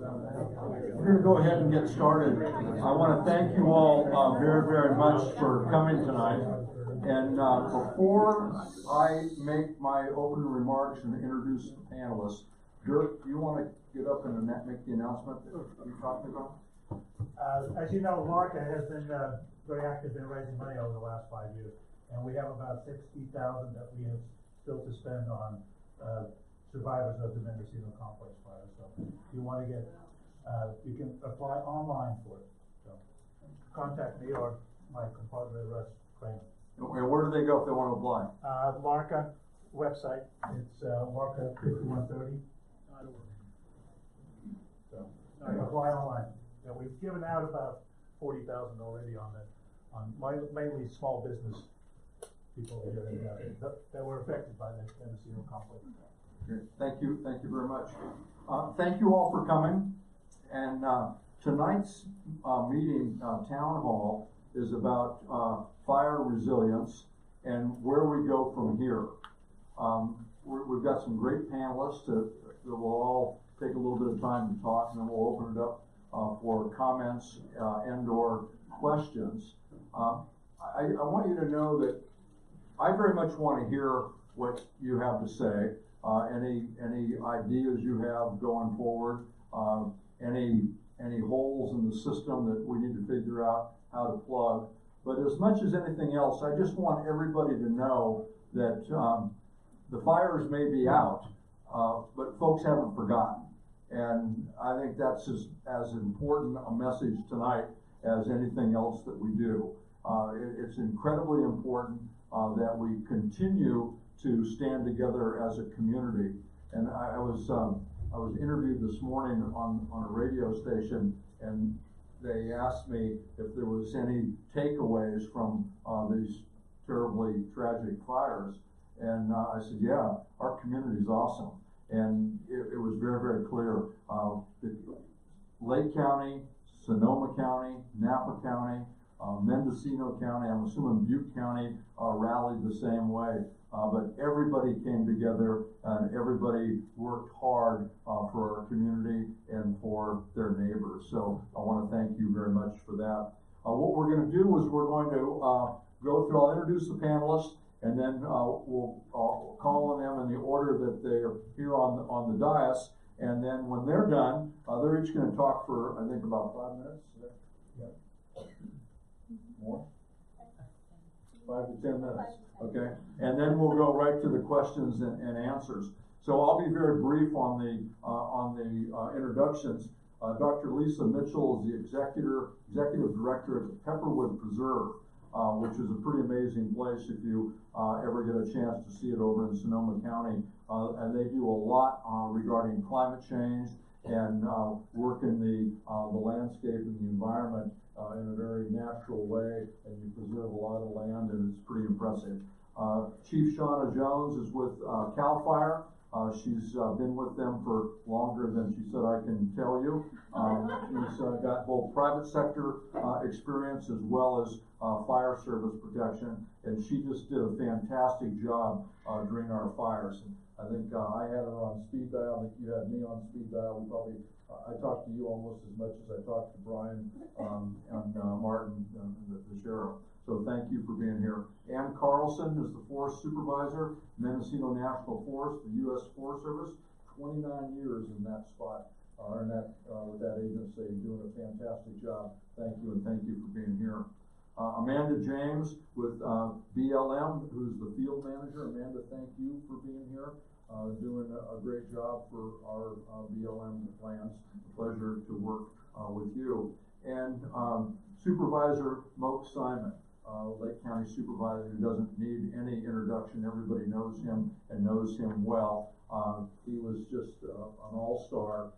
We're going to go ahead and get started. I want to thank you all very, very much for coming tonight. And before I make my opening remarks and introduce the panelists, Dirk, do you want to get up and make the announcement that you're talking about? As you know, Larka has been very active in raising money over the last 5 years, and we have about $60,000 that we have still to spend on survivors of the Mendocino complex fire. So if you want to get, you can apply online for it. So contact me or my compadre Russ Kramer. And where do they go if they want to apply? Larka website. It's Larka 5130. So apply online. Yeah, we've given out about 40,000 already on mainly small business people here that were affected by the Mendocino complex. Great. Thank you very much. Thank you all for coming. And tonight's meeting, town hall, is about fire resilience and where we go from here. We've got some great panelists that will all take a little bit of time to talk, and then we'll open it up for comments and/or questions. I want you to know that I very much want to hear what you have to say. Any ideas you have going forward, any holes in the system that we need to figure out how to plug. But as much as anything else, I just want everybody to know that the fires may be out, but folks haven't forgotten. And I think that's as important a message tonight as anything else that we do. It's incredibly important that we continue to stand together as a community. And I was interviewed this morning on a radio station, and they asked me if there was any takeaways from these terribly tragic fires. And I said, yeah, our community is awesome. And it was very, very clear. Lake County, Sonoma County, Napa County, Mendocino County, I'm assuming Butte County rallied the same way. But everybody came together and everybody worked hard for our community and for their neighbors. So I want to thank you very much for that. What we're going to do is we're going to go through, I'll introduce the panelists, and then we'll call on them in the order that they're here on the dais. And then when they're done, they're each going to talk for, I think, about 5 minutes. Yeah. More? 5 to 10 minutes. Okay. And then we'll go right to the questions and answers. So I'll be very brief on the introductions. Dr. Lisa Mitchell is the executive director at the Pepperwood Preserve, which is a pretty amazing place if you ever get a chance to see it over in Sonoma County. And they do a lot regarding climate change and work in the landscape and the environment in a very natural way, and you preserve a lot of land, and it's pretty impressive. Chief Shauna Jones is with CAL FIRE. She's been with them for longer than she said I can tell you. She's got both private sector experience as well as fire service protection, and she just did a fantastic job during our fires. And I think I had her on speed dial. I think you had me on speed dial. We probably I talked to you almost as much as I talked to Brian and Martin, the sheriff. So thank you for being here. Ann Carlson is the Forest Supervisor, Mendocino National Forest, the U.S. Forest Service. 29 years in that spot, with that agency, doing a fantastic job. Thank you, and thank you for being here. Amanda James with BLM, who's the field manager. Amanda, thank you for being here. Doing a great job for our BLM lands. A pleasure to work with you. And Supervisor Moke Simon, Lake County Supervisor, who doesn't need any introduction. Everybody knows him and knows him well. He was just an all-star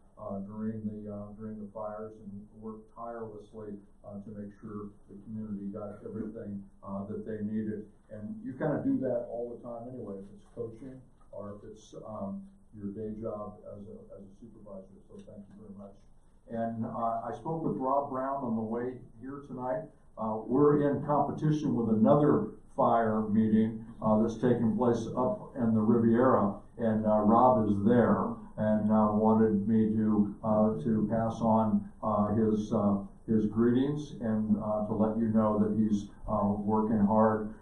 during the fires and worked tirelessly to make sure the community got everything that they needed. And you kind of do that all the time anyway, if it's coaching or if it's your day job as a supervisor. So thank you very much. And I spoke with Rob Brown on the way here tonight. We're in competition with another fire meeting that's taking place up in the Riviera, and Rob is there. and wanted me to pass on his greetings and to let you know that he's working hard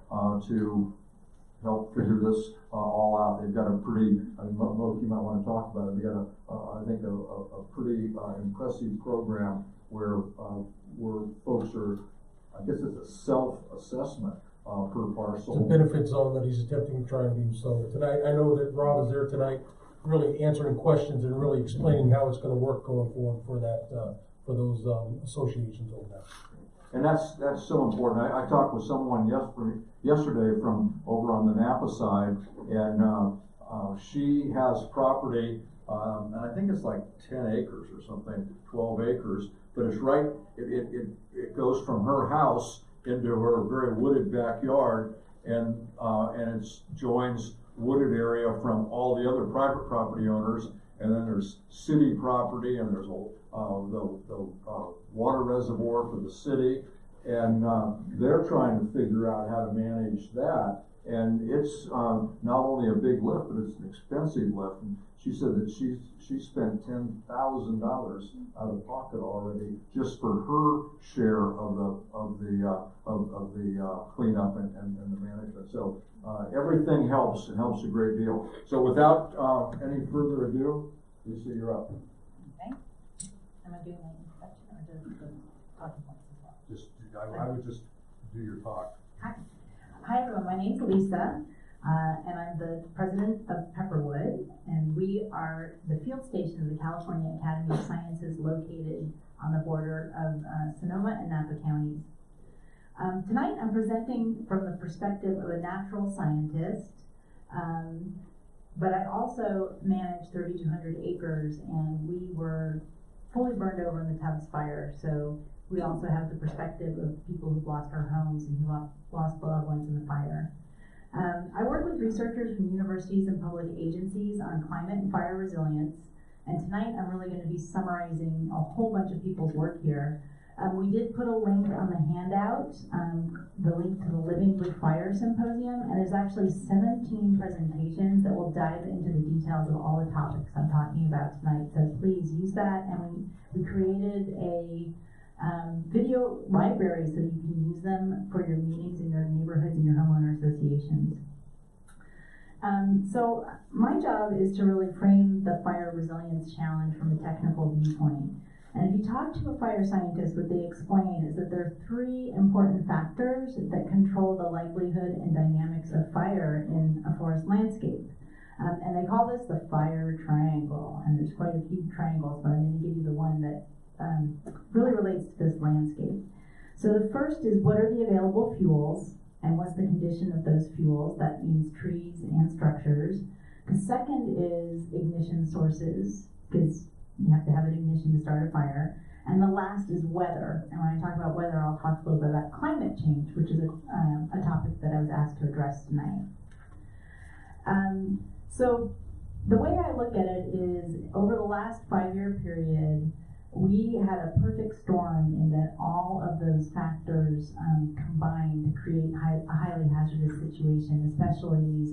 to help figure this all out. They've got a pretty, Mo, you might want to talk about it. They've got I think a pretty impressive program where folks are, I guess it's a self-assessment per parcel. It's a benefit zone that he's attempting to try and do. So tonight, I know that Rob is there tonight, really answering questions and really explaining how it's going to work going forward for that for those associations over there. And that's so important. I talked with someone yesterday from over on the Napa side, and she has property, and I think it's like 10 acres or something, 12 acres, but it's right, it goes from her house into her very wooded backyard, and it joins wooded area from all the other private property owners, and then there's city property, and there's the water reservoir for the city, and they're trying to figure out how to manage that, and it's not only a big lift, but it's an expensive lift. And she said that she spent $10,000 out of pocket already just for her share of the cleanup and the management. So everything helps. It helps a great deal. So without any further ado, Lisa, you're up. Okay. Am I doing my introduction or just the talking points as well? Just I would just do your talk. Hi everyone, my name's Lisa, and I'm the president of Pepperwood, and we are the field station of the California Academy of Sciences located on the border of Sonoma and Napa counties. Tonight I'm presenting from the perspective of a natural scientist, but I also manage 3,200 acres, and we were fully burned over in the Tubbs fire, so we also have the perspective of people who've lost their homes and who lost loved ones in the fire. I work with researchers from universities and public agencies on climate and fire resilience, and tonight I'm really going to be summarizing a whole bunch of people's work here. We did put a link on the handout, the link to the Living with Fire Symposium, and there's actually 17 presentations that will dive into the details of all the topics I'm talking about tonight, so please use that. And we created a video library so you can use them for your meetings in your neighborhoods and your homeowner associations. So my job is to really frame the fire resilience challenge from a technical viewpoint. And if you talk to a fire scientist, what they explain is that there are three important factors that control the likelihood and dynamics of fire in a forest landscape. And they call this the fire triangle. And there's quite a few triangles, but I'm going to give you the one that really relates to this landscape. So the first is, what are the available fuels and what's the condition of those fuels? That means trees and structures. The second is ignition sources, because you have to have an ignition to start a fire. And the last is weather. And when I talk about weather, I'll talk a little bit about climate change, which is a topic that I was asked to address tonight. So the way I look at it is, over the last 5-year period, we had a perfect storm in that all of those factors combined to create a highly hazardous situation, especially these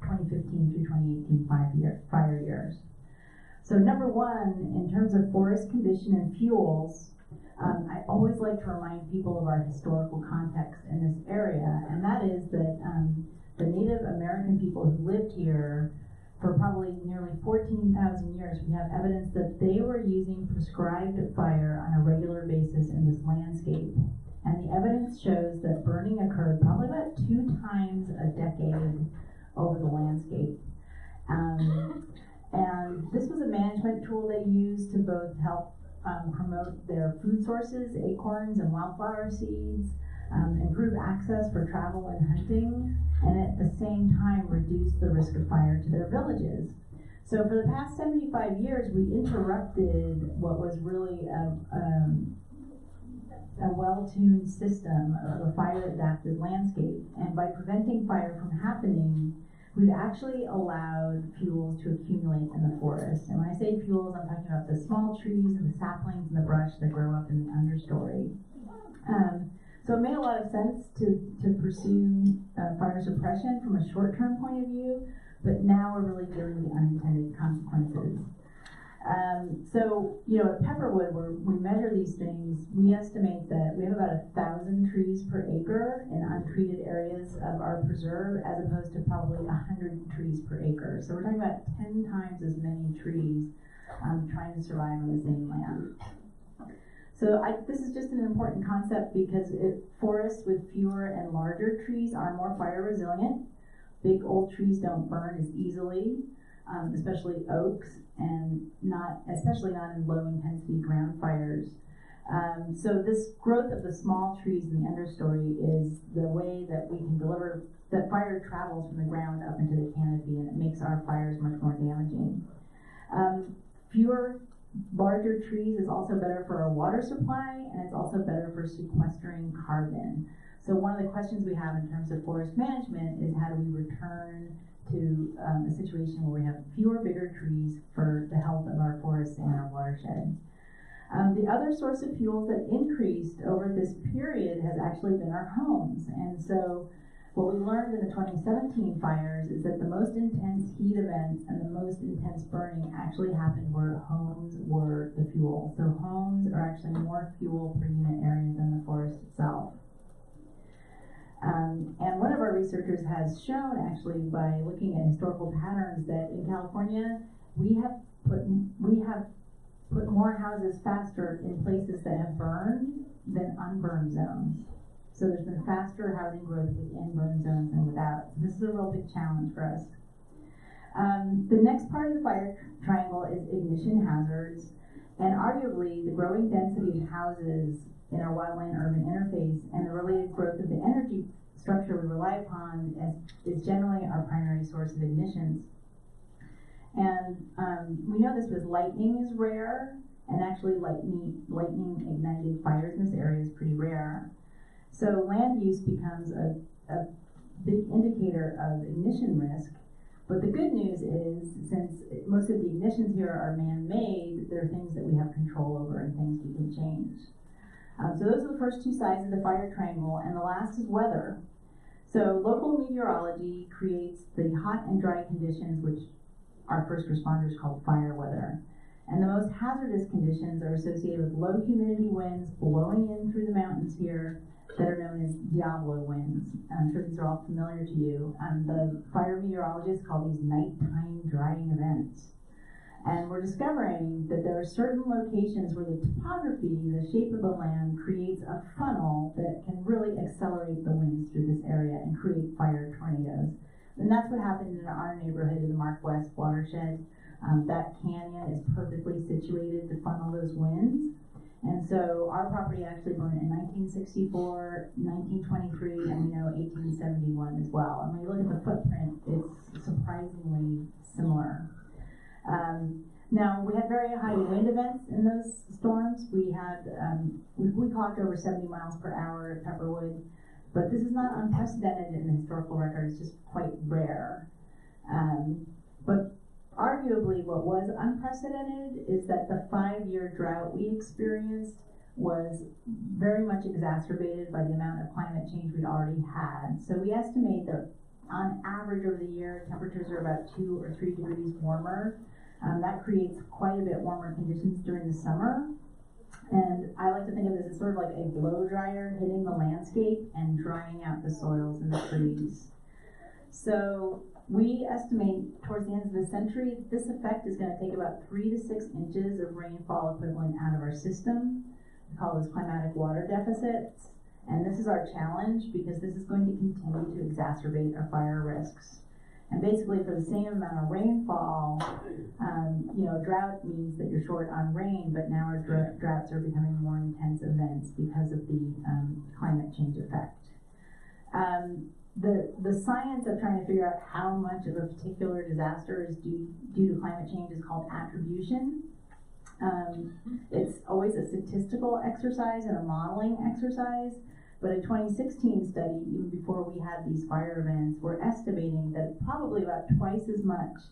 2015 through 2018 fire years. So number one, in terms of forest condition and fuels, I always like to remind people of our historical context in this area, and that is that the Native American people who lived here for probably nearly 14,000 years, we have evidence that they were using prescribed fire on a regular basis in this landscape. And the evidence shows that burning occurred probably about 2 times a decade over the landscape. And this was a management tool they used to both help promote their food sources, acorns and wildflower seeds, improve access for travel and hunting, and at the same time reduce the risk of fire to their villages. So for the past 75 years, we interrupted what was really a well-tuned system of a fire-adapted landscape. And by preventing fire from happening, we've actually allowed fuels to accumulate in the forest. And when I say fuels, I'm talking about the small trees and the saplings and the brush that grow up in the understory. So it made a lot of sense to pursue fire suppression from a short-term point of view, but now we're really feeling the unintended consequences. So, you know, at Pepperwood, where we measure these things, we estimate that we have about 1,000 trees per acre in untreated areas of our preserve, as opposed to probably 100 trees per acre. So we're talking about 10 times as many trees trying to survive on the same land. So this is just an important concept because forests with fewer and larger trees are more fire resilient. Big old trees don't burn as easily, especially oaks, and especially not in low intensity ground fires. So this growth of the small trees in the understory is the way that we can deliver, that fire travels from the ground up into the canopy, and it makes our fires much more damaging. Fewer larger trees is also better for our water supply, and it's also better for sequestering carbon. So one of the questions we have in terms of forest management is, how do we return to a situation where we have fewer, bigger trees for the health of our forests and our watershed. The other source of fuels that increased over this period has actually been our homes. And so what we learned in the 2017 fires is that the most intense heat events and the most intense burning actually happened where homes were the fuel. So homes are actually more fuel per unit area than the forest itself. And one of our researchers has shown, actually, by looking at historical patterns, that in California we have put more houses faster in places that have burned than unburned zones. So there's been faster housing growth within burned zones than without. So this is a real big challenge for us. The next part of the fire triangle is ignition hazards, and arguably the growing density of houses in our wildland-urban interface and the related growth of the energy structure we rely upon is generally our primary source of ignitions. And we know this because lightning is rare, and actually lightning ignited fires in this area is pretty rare. So land use becomes a big indicator of ignition risk. But the good news is, since most of the ignitions here are man-made, there are things that we have control over and things we can change. So those are the first two sides of the fire triangle, and the last is weather. So local meteorology creates the hot and dry conditions, which our first responders call fire weather. And the most hazardous conditions are associated with low humidity winds blowing in through the mountains here that are known as Diablo winds. I'm sure these are all familiar to you. The fire meteorologists call these nighttime drying events. And we're discovering that there are certain locations where the topography, the shape of the land, creates a funnel that can really accelerate the winds through this area and create fire tornadoes. And that's what happened in our neighborhood in the Mark West watershed. That canyon is perfectly situated to funnel those winds. And so our property actually burned in 1964, 1923, and we know 1871 as well. And when you look at the footprint, it's surprisingly similar. Now, we had very high wind events in those storms. We had, we clocked over 70 miles per hour at Pepperwood, but this is not unprecedented in the historical record. It's just quite rare. But arguably what was unprecedented is that the 5-year drought we experienced was very much exacerbated by the amount of climate change we'd already had. So we estimate that on average over the year, temperatures are about 2 or 3 degrees warmer. That creates quite a bit warmer conditions during the summer. And I like to think of this as sort of like a blow dryer hitting the landscape and drying out the soils and the trees. So we estimate towards the end of the century, this effect is going to take about 3 to 6 inches of rainfall equivalent out of our system. We call those climatic water deficits. And this is our challenge because this is going to continue to exacerbate our fire risks. And basically for the same amount of rainfall, drought means that you're short on rain, but now our droughts are becoming more intense events because of the climate change effect. The science of trying to figure out how much of a particular disaster is due to climate change is called attribution. It's always a statistical exercise and a modeling exercise, but a 2016 study, even before we had these fire events, we're estimating that probably about twice as much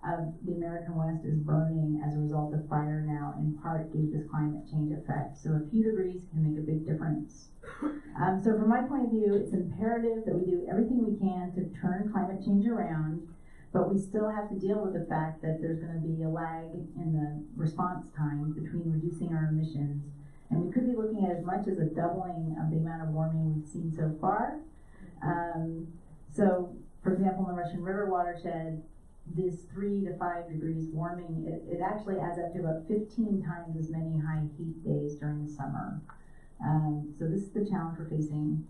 of the American West is burning as a result of fire now, in part due to this climate change effect. So a few degrees can make a big difference. So from my point of view, it's imperative that we do everything we can to turn climate change around, But we still have to deal with the fact that there's gonna be a lag in the response time between reducing our emissions. And we could be looking at as much as a doubling of the amount of warming we've seen so far. So, for example, in the Russian River watershed, this 3 to 5 degrees warming, it actually adds up to about 15 times as many high heat days during the summer. So this is the challenge we're facing.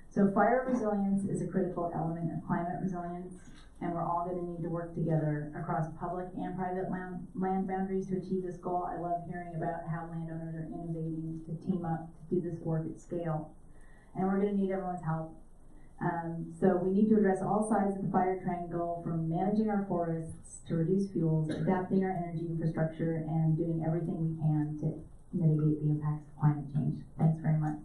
So fire resilience is a critical element of climate resilience, and we're all going to need to work together across public and private land boundaries to achieve this goal. I love hearing about how landowners are innovating to team up to do this work at scale. And we're going to need everyone's help. So we need to address all sides of the fire triangle, from managing our forests to reduce fuels, adapting our energy infrastructure, and doing everything we can to mitigate the impacts of climate change. Thanks very much.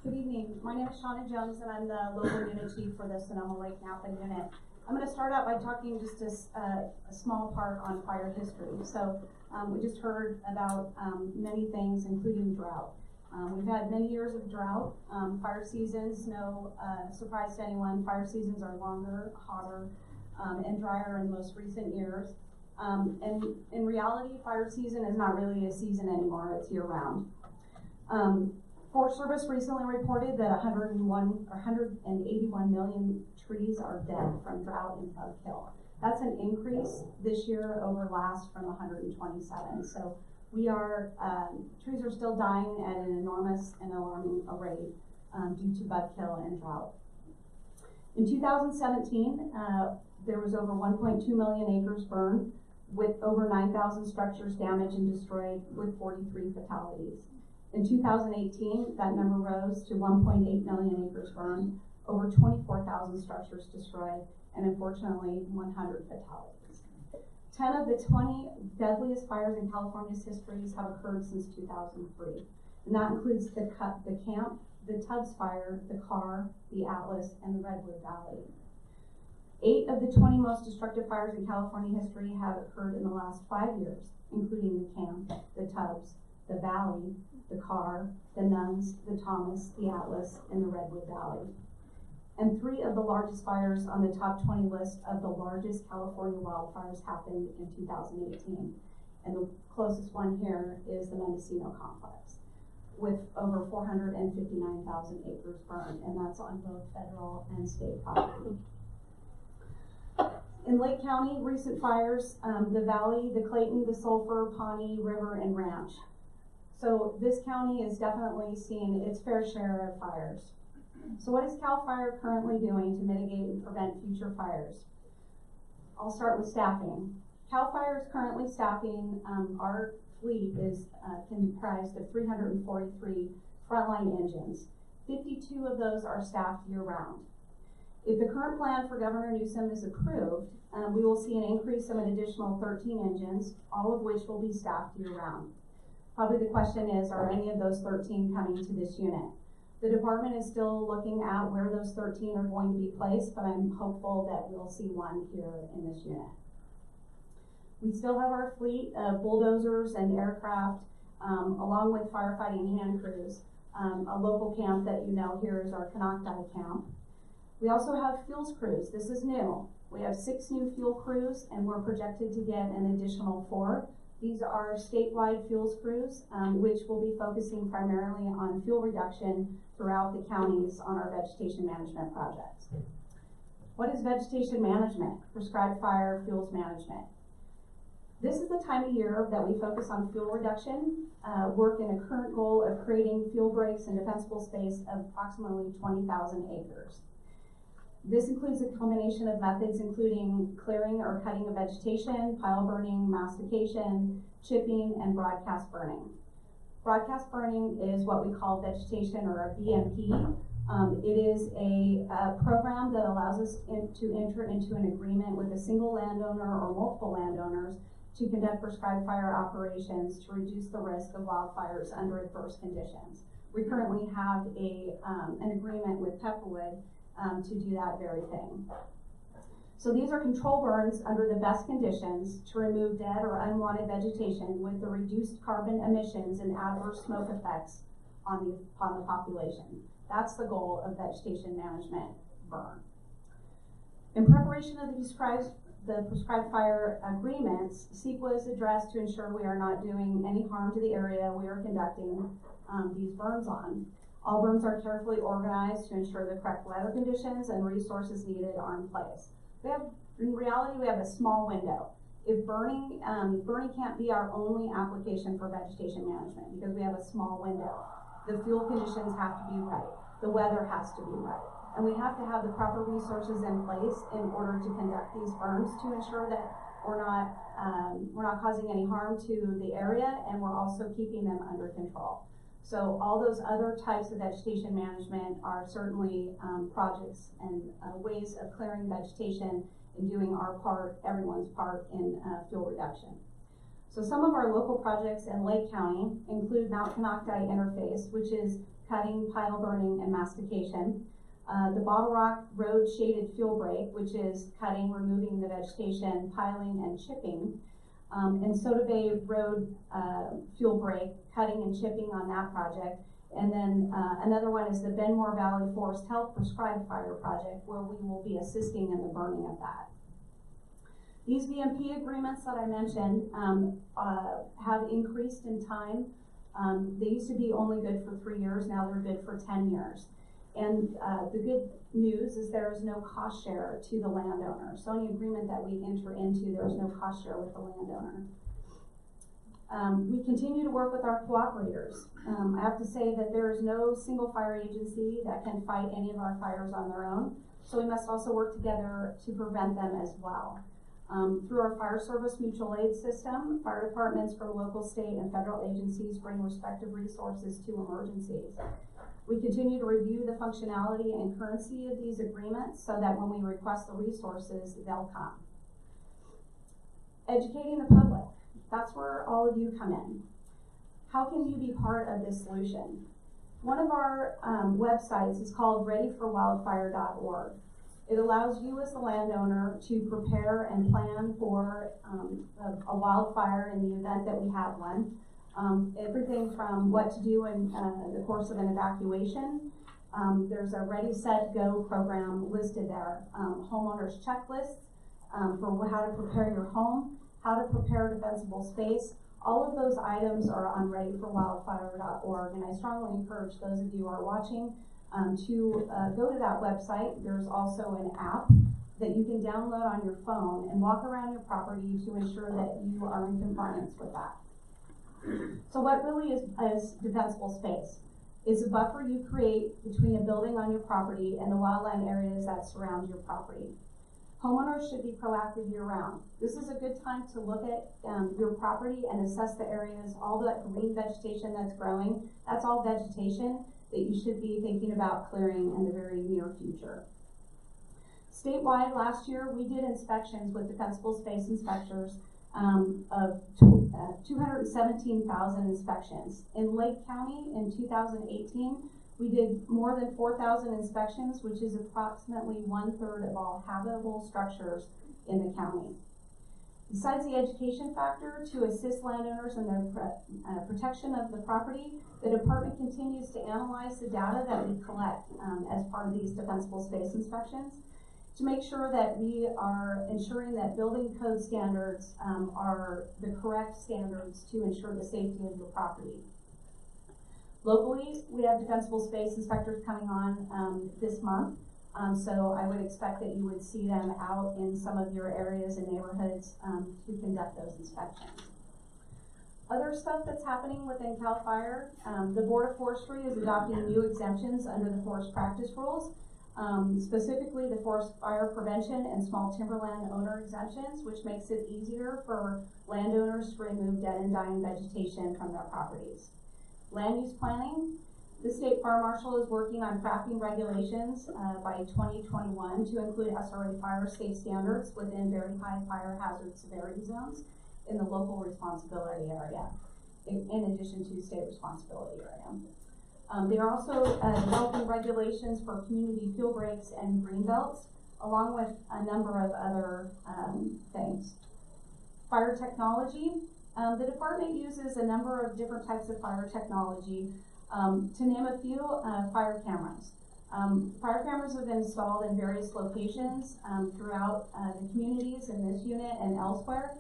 Good evening. My name is Shauna Jones, and I'm the local unit chief for the Sonoma Lake Napa unit. I'm going to start out by talking just a small part on fire history. So we just heard about many things, including drought. We've had many years of drought. Fire seasons, no surprise to anyone, fire seasons are longer, hotter, and drier in the most recent years. And in reality, fire season is not really a season anymore, it's year round. Forest Service recently reported that 181 million trees are dead from drought and bug kill. That's an increase this year over last from 127. So we are, trees are still dying at an enormous and alarming rate due to bug kill and drought. In 2017, there was over 1.2 million acres burned, with over 9,000 structures damaged and destroyed, with 43 fatalities. In 2018, that number rose to 1.8 million acres burned, over 24,000 structures destroyed, and unfortunately, 100 fatalities. 10 of the 20 deadliest fires in California's histories have occurred since 2003. And that includes the camp, the Tubbs fire, the Carr, the Atlas, and the Redwood Valley. 8 of the 20 most destructive fires in California history have occurred in the last 5 years, including the camp, the Tubbs, the Valley, the Carr, the Nuns, the Thomas, the Atlas, and the Redwood Valley. And 3 of the largest fires on the top 20 list of the largest California wildfires happened in 2018. And the closest one here is the Mendocino complex, with over 459,000 acres burned, and that's on both federal and state property. In Lake County, recent fires, the Valley, the Clayton, the Sulphur, Pawnee, River, and Ranch. So this county is definitely seeing its fair share of fires. So what is CAL FIRE currently doing to mitigate and prevent future fires? I'll start with staffing. CAL FIRE is currently staffing, our fleet is comprised of 343 frontline engines. 52 of those are staffed year round. If the current plan for Governor Newsom is approved, we will see an increase of an additional 13 engines, all of which will be staffed year round. Probably the question is, are any of those 13 coming to this unit? The department is still looking at where those 13 are going to be placed, but I'm hopeful that we'll see one here in this unit. We still have our fleet of bulldozers and aircraft, along with firefighting hand crews. A local camp that you know here is our Canocti camp. We also have fuels crews. This is new. We have 6 new fuel crews, and we're projected to get an additional 4. These are statewide fuels crews, which will be focusing primarily on fuel reduction throughout the counties on our vegetation management projects. What is vegetation management? Prescribed fire fuels management. This is the time of year that we focus on fuel reduction, work in a current goal of creating fuel breaks and defensible space of approximately 20,000 acres. This includes a combination of methods including clearing or cutting of vegetation, pile burning, mastication, chipping, and broadcast burning. Broadcast burning is what we call vegetation, or a BMP. It is a program that allows us to enter into an agreement with a single landowner or multiple landowners to conduct prescribed fire operations to reduce the risk of wildfires under adverse conditions. We currently have an agreement with Pepperwood to do that very thing. So these are control burns under the best conditions to remove dead or unwanted vegetation with the reduced carbon emissions and adverse smoke effects upon the population. That's the goal of vegetation management burn. In preparation of the prescribed fire agreements, CEQA is addressed to ensure we are not doing any harm to the area we are conducting these burns on. All burns are carefully organized to ensure the correct weather conditions and resources needed are in place. In reality, we have a small window. If burning can't be our only application for vegetation management because we have a small window. The fuel conditions have to be right. The weather has to be right. And we have to have the proper resources in place in order to conduct these burns to ensure that we're not causing any harm to the area, and we're also keeping them under control. So all those other types of vegetation management are certainly projects and ways of clearing vegetation and doing our part, everyone's part in fuel reduction. So some of our local projects in Lake County include Mount Canocti Interface, which is cutting, pile burning, and mastication. The Bottle Rock Road Shaded Fuel Break, which is cutting, removing the vegetation, piling, and chipping. And Soda Bay Road Fuel Break, cutting and chipping on that project. And then another one is the Benmore Valley Forest Health Prescribed Fire Project, where we will be assisting in the burning of that. These VMP agreements that I mentioned have increased in time. They used to be only good for 3 years, now they're good for 10 years. And the good news is there is no cost share to the landowner. So any agreement that we enter into, there is no cost share with the landowner. We continue to work with our cooperators. I have to say that there is no single fire agency that can fight any of our fires on their own. So we must also work together to prevent them as well. Through our fire service mutual aid system, fire departments from local, state, and federal agencies bring respective resources to emergencies. We continue to review the functionality and currency of these agreements so that when we request the resources, they'll come. Educating the public, that's where all of you come in. How can you be part of this solution? One of our websites is called readyforwildfire.org. It allows you as the landowner to prepare and plan for a wildfire in the event that we have one. Everything from what to do in the course of an evacuation. There's a Ready, Set, Go program listed there. Homeowners checklists for how to prepare your home, how to prepare defensible space. All of those items are on readyforwildfire.org, and I strongly encourage those of you who are watching to go to that website. There's also an app that you can download on your phone and walk around your property to ensure that you are in compliance with that. So what really is defensible space? It's a buffer you create between a building on your property and the wildland areas that surround your property. Homeowners should be proactive year-round. This is a good time to look at your property and assess the areas, all that green vegetation that's growing. That's all vegetation that you should be thinking about clearing in the very near future. Statewide, last year, we did inspections with defensible space inspectors of 217,000 inspections. In Lake County in 2018, we did more than 4,000 inspections, which is approximately 1/3 of all habitable structures in the county. Besides the education factor to assist landowners in their protection of the property, the department continues to analyze the data that we collect as part of these defensible space inspections to make sure that we are ensuring that building code standards are the correct standards to ensure the safety of your property. Locally, we have defensible space inspectors coming on this month, so I would expect that you would see them out in some of your areas and neighborhoods to conduct those inspections. Other stuff that's happening within CAL FIRE, the Board of Forestry is adopting new exemptions under the forest practice rules. Specifically the forest fire prevention and small timberland owner exemptions, which makes it easier for landowners to remove dead and dying vegetation from their properties. Land use planning, the State Fire Marshal is working on crafting regulations by 2021 to include SRA fire safe standards within very high fire hazard severity zones in the local responsibility area, in addition to state responsibility area. They are also developing regulations for community fuel breaks and green belts. along with a number of other things. Fire technology. The department uses a number of different types of fire technology. To name a few, fire cameras. Fire cameras have been installed in various locations throughout the communities in this unit and elsewhere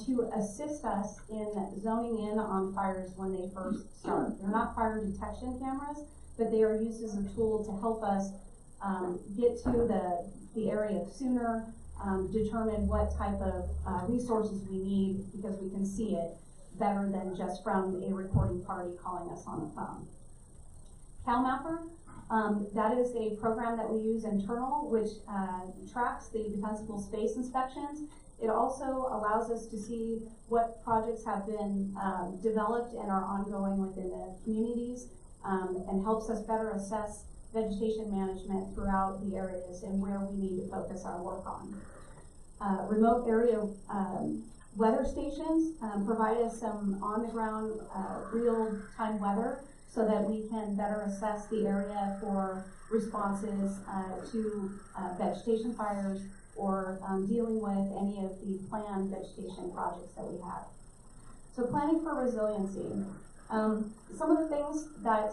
to assist us in zoning in on fires when they first start. They're not fire detection cameras, but they are used as a tool to help us get to the area sooner, determine what type of resources we need because we can see it better than just from a recording party calling us on the phone. CalMapper, that is a program that we use internal, which tracks the defensible space inspections. It also allows us to see what projects have been developed and are ongoing within the communities, and helps us better assess vegetation management throughout the areas and where we need to focus our work on. Remote area weather stations provide us some on-the-ground real-time weather so that we can better assess the area for responses to vegetation fires or dealing with any of the planned vegetation projects that we have. So planning for resiliency. Some of the things that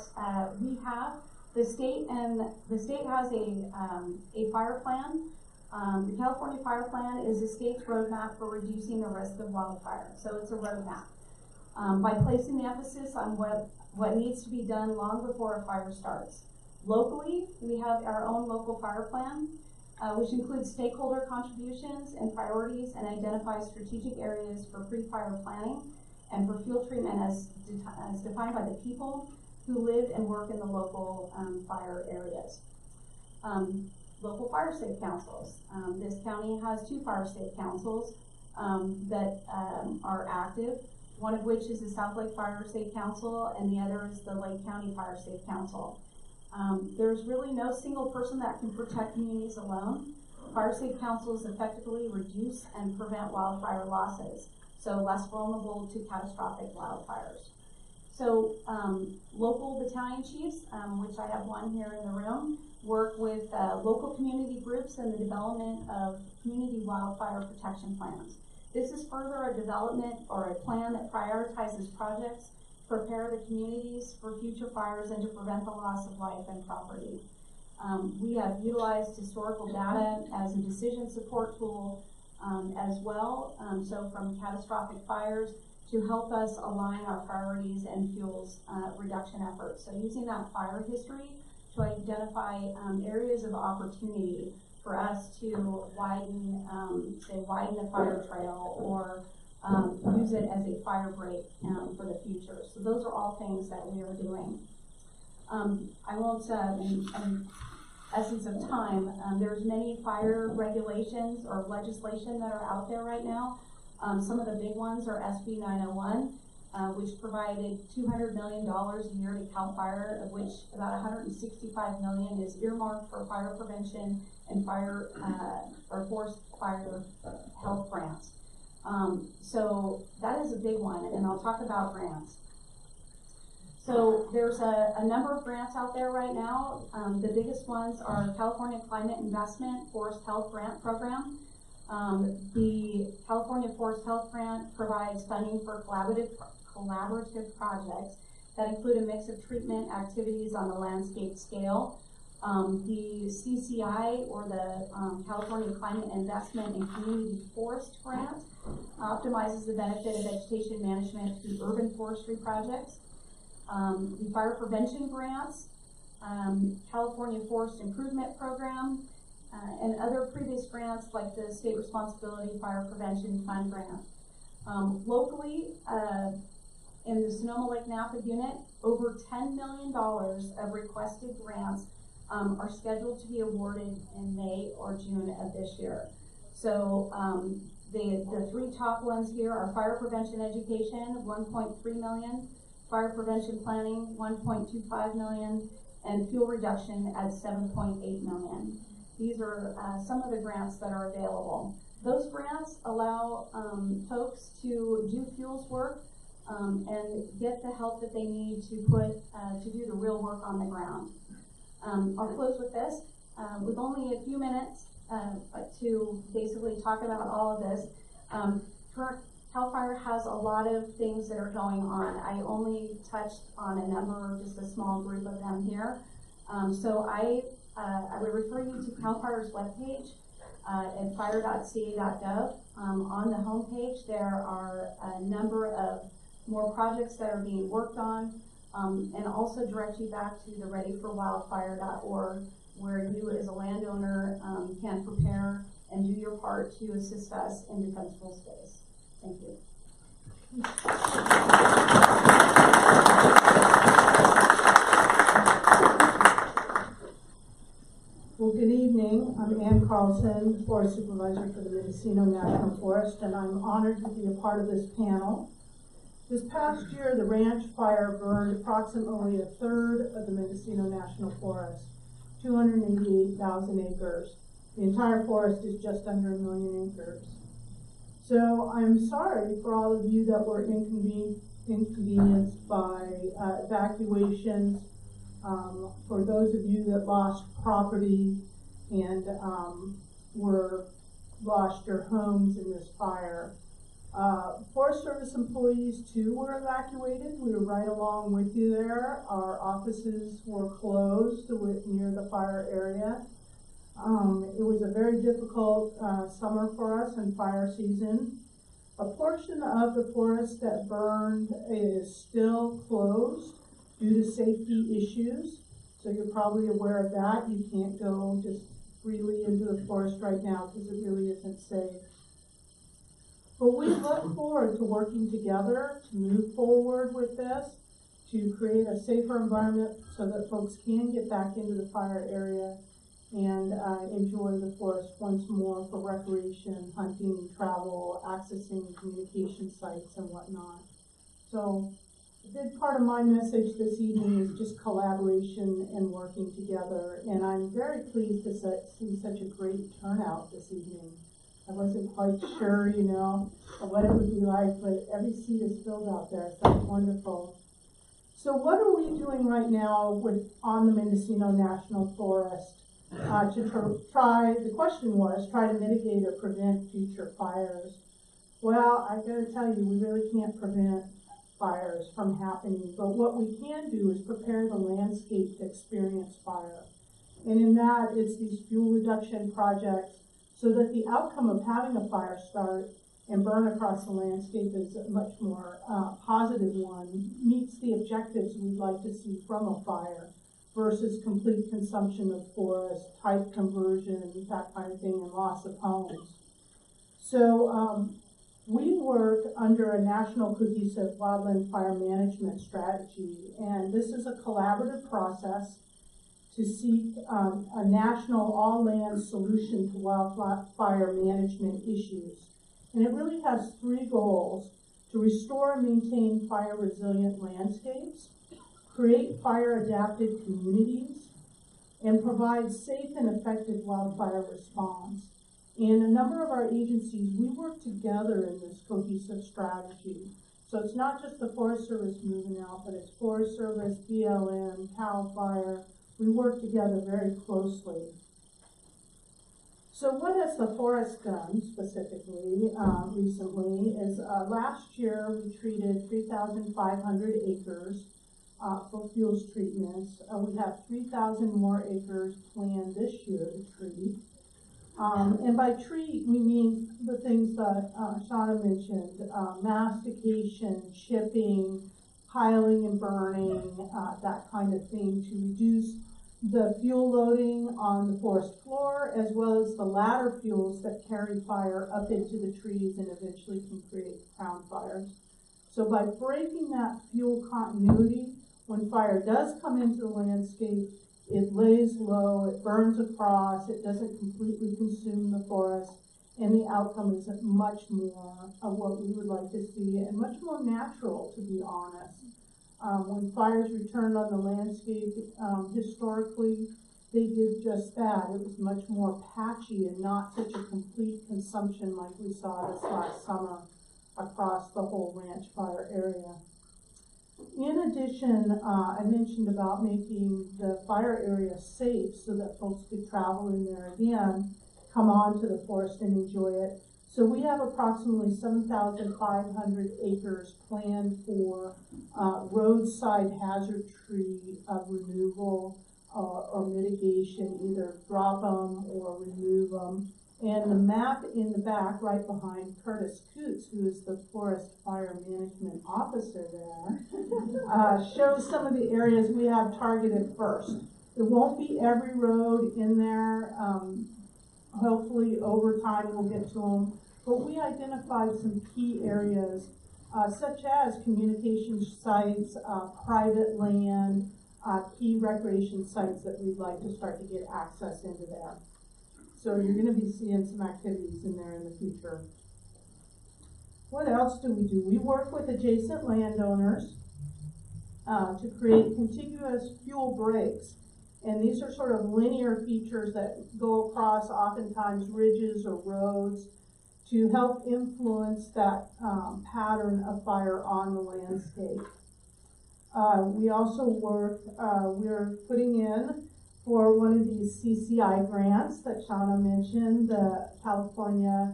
we have, the state has a fire plan. The California Fire Plan is the state's roadmap for reducing the risk of wildfire. So it's a roadmap. By placing the emphasis on what needs to be done long before a fire starts. Locally, we have our own local fire plan, which includes stakeholder contributions and priorities and identifies strategic areas for pre-fire planning and for fuel treatment as defined by the people who live and work in the local fire areas. Local fire safe councils. This county has 2 fire safe councils that are active, one of which is the South Lake Fire Safe Council and the other is the Lake County Fire Safe Council. There's really no single person that can protect communities alone. Fire safe councils effectively reduce and prevent wildfire losses, so less vulnerable to catastrophic wildfires. So local battalion chiefs, which I have one here in the room, work with local community groups in the development of community wildfire protection plans. This is further a development or a plan that prioritizes projects, prepare the communities for future fires, and to prevent the loss of life and property. We have utilized historical data as a decision support tool as well, so from catastrophic fires to help us align our priorities and fuels reduction efforts. So using that fire history to identify areas of opportunity for us to widen the fire trail or use it as a fire break for the future. So those are all things that we are doing. I won't, in essence of time, there's many fire regulations or legislation that are out there right now. Some of the big ones are SB 901, which provided $200 million a year to CAL FIRE, of which about $165 million is earmarked for fire prevention and fire or forest fire health grants. So that is a big one, and I'll talk about grants. So there's a number of grants out there right now. The biggest ones are California Climate Investment Forest Health Grant Program. The California Forest Health Grant provides funding for collaborative projects that include a mix of treatment activities on the landscape scale. The CCI, or the California Climate Investment and Community Forest Grant, optimizes the benefit of vegetation management through urban forestry projects. The fire prevention grants, California Forest Improvement Program, and other previous grants like the State Responsibility Fire Prevention Fund grant. Locally, in the Sonoma Lake Napa unit, over $10 million of requested grants are scheduled to be awarded in May or June of this year. So the 3 top ones here are fire prevention education, $1.3 million, fire prevention planning, $1.25 million, and fuel reduction at $7.8 million. These are some of the grants that are available. Those grants allow folks to do fuels work and get the help that they need to do the real work on the ground. I'll close with this. With only a few minutes, to basically talk about all of this. CAL FIRE has a lot of things that are going on. I only touched on a number, just a small group of them here. So I would refer you to CAL FIRE's webpage at fire.ca.gov. On the homepage, there are a number of more projects that are being worked on, and also direct you back to the readyforwildfire.org, where you as a landowner can prepare and do your part to assist us in defensible space. Thank you. Well, good evening. I'm Ann Carlson, Forest Supervisor for the Mendocino National Forest, and I'm honored to be a part of this panel. This past year, the ranch fire burned approximately a third of the Mendocino National Forest, 288,000 acres. The entire forest is just under 1 million acres. So I'm sorry for all of you that were inconvenienced by evacuations, for those of you that lost property and lost your homes in this fire. Forest Service employees too were evacuated. We were right along with you there. Our offices were closed near the fire area. It was a very difficult summer for us and fire season. A portion of the forest that burned is still closed due to safety issues. So you're probably aware of that. You can't go just freely into the forest right now because it really isn't safe. But we look forward to working together to move forward with this, to create a safer environment so that folks can get back into the fire area and enjoy the forest once more for recreation, hunting, travel, accessing communication sites and whatnot. So a big part of my message this evening is just collaboration and working together. And I'm very pleased to see such a great turnout this evening. I wasn't quite sure, of what it would be like, but every seat is filled out there, so it's wonderful. So what are we doing right now on the Mendocino National Forest the question was, try to mitigate or prevent future fires. Well, I gotta tell you, we really can't prevent fires from happening, but what we can do is prepare the landscape to experience fire. And in that, it's these fuel reduction projects so that the outcome of having a fire start and burn across the landscape is a much more positive one, meets the objectives we'd like to see from a fire versus complete consumption of forest, type conversion, that kind of thing, and loss of homes. So we work under a national cohesive wildland fire management strategy, and this is a collaborative process to seek a national all-land solution to wildfire management issues. And it really has 3 goals: to restore and maintain fire-resilient landscapes, create fire-adapted communities, and provide safe and effective wildfire response. And a number of our agencies, we work together in this cohesive strategy. So it's not just the Forest Service moving out, but it's Forest Service, BLM, CAL FIRE. We work together very closely. So what has the forest done specifically recently is last year we treated 3,500 acres for fuels treatments. We have 3,000 more acres planned this year to treat. And by treat, we mean the things that Shauna mentioned, mastication, chipping, piling and burning, that kind of thing, to reduce the fuel loading on the forest floor, as well as the ladder fuels that carry fire up into the trees and eventually can create crown fires. So by breaking that fuel continuity, when fire does come into the landscape, it lays low, it burns across, it doesn't completely consume the forest, and the outcome is much more of what we would like to see and much more natural, to be honest. When fires returned on the landscape, historically, they did just that. It was much more patchy and not such a complete consumption like we saw this last summer across the whole ranch fire area. In addition, I mentioned about making the fire area safe so that folks could travel in there again. come onto the forest and enjoy it. So we have approximately 7,500 acres planned for roadside hazard tree removal or mitigation, either drop them or remove them. And the map in the back, right behind Curtis Coots, who is the Forest Fire Management Officer there, shows some of the areas we have targeted first. It won't be every road in there. Hopefully over time we'll get to them. But we identified some key areas, such as communication sites, private land, key recreation sites that we'd like to start to get access into there. So you're going to be seeing some activities in there in the future. What else do? We work with adjacent landowners to create contiguous fuel breaks. And these are sort of linear features that go across oftentimes ridges or roads to help influence that pattern of fire on the landscape. We also work, we're putting in for one of these CCI grants that Shauna mentioned, the California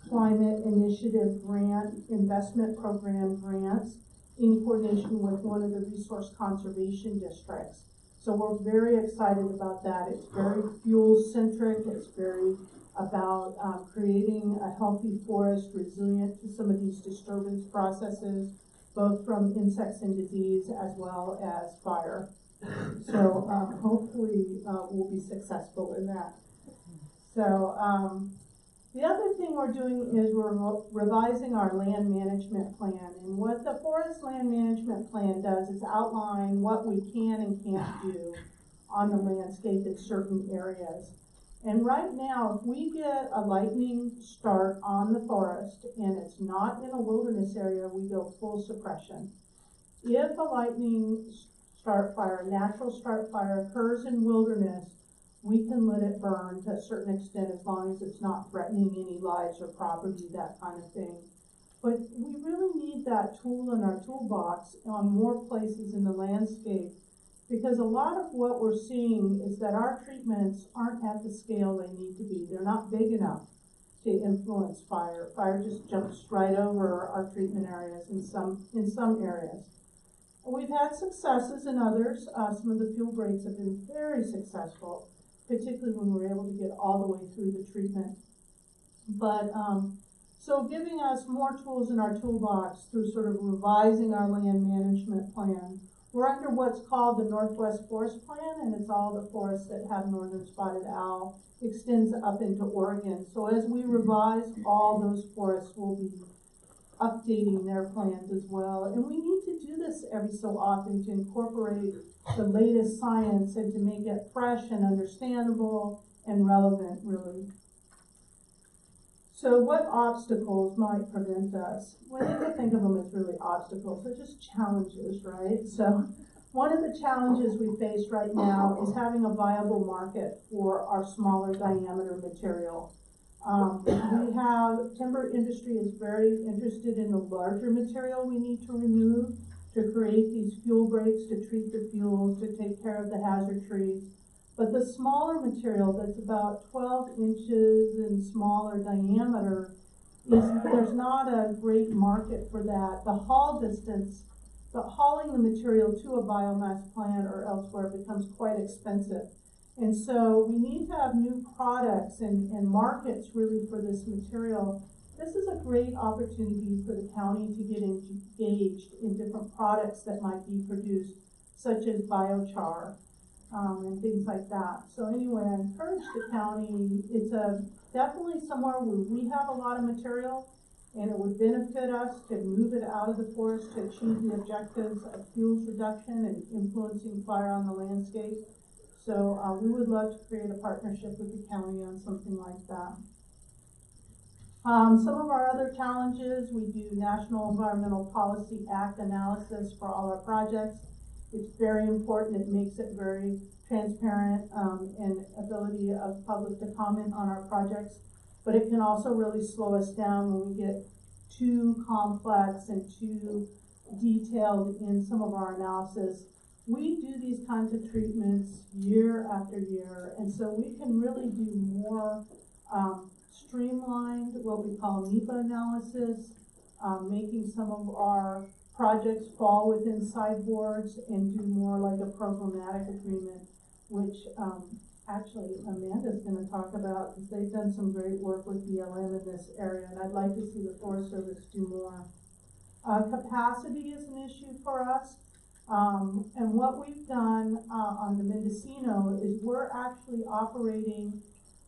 Climate Initiative Grant Investment Program grants, in coordination with one of the resource conservation districts. So we're very excited about that. It's very fuel-centric. It's very about creating a healthy forest resilient to some of these disturbance processes, both from insects and disease as well as fire. So hopefully we'll be successful in that. So the other thing we're doing is we're revising our land management plan. And what the Forest Land Management Plan does is outline what we can and can't do on the landscape in certain areas. And right now, if we get a lightning start on the forest and it's not in a wilderness area, we go full suppression. If a lightning start fire, natural start fire occurs in wilderness, we can let it burn to a certain extent as long as it's not threatening any lives or property, that kind of thing. But we really need that tool in our toolbox on more places in the landscape, because a lot of what we're seeing is that our treatments aren't at the scale they need to be. They're not big enough to influence fire. Fire just jumps right over our treatment areas in some areas. We've had successes in others. Some of the fuel breaks have been very successful, particularly when we're able to get all the way through the treatment. But so giving us more tools in our toolbox through sort of revising our land management plan. We're under what's called the Northwest Forest Plan, and it's all the forests that have northern spotted owl, extends up into Oregon. So as we revise all those forests, we'll be updating their plans as well. And we need to do this every so often to incorporate the latest science and to make it fresh and understandable and relevant, really. So what obstacles might prevent us? Well, you can think of them as really obstacles. They're just challenges, right? So one of the challenges we face right now is having a viable market for our smaller diameter material. Timber industry is very interested in the larger material we need to remove to create these fuel breaks, to treat the fuels, to take care of the hazard trees. But the smaller material that's about 12 inches and smaller diameter, there's not a great market for that. The haul distance, hauling the material to a biomass plant or elsewhere becomes quite expensive. And so we need to have new products and markets really for this material. This is a great opportunity for the county to get engaged in different products that might be produced, such as biochar and things like that. So anyway, I encourage the county. It's definitely somewhere where we have a lot of material, and it would benefit us to move it out of the forest to achieve the objectives of fuels reduction and influencing fire on the landscape. So we would love to create a partnership with the county on something like that. Some of our other challenges, we do National Environmental Policy Act analysis for all our projects. It's very important. It makes it very transparent and ability of public to comment on our projects. But it can also really slow us down when we get too complex and too detailed in some of our analysis. We do these kinds of treatments year after year, and so we can really do more streamlined what we call NEPA analysis, making some of our projects fall within sideboards and do more like a programmatic agreement, which actually Amanda's gonna talk about, because they've done some great work with BLM in this area, and I'd like to see the Forest Service do more. Capacity is an issue for us, and what we've done on the Mendocino is we're actually operating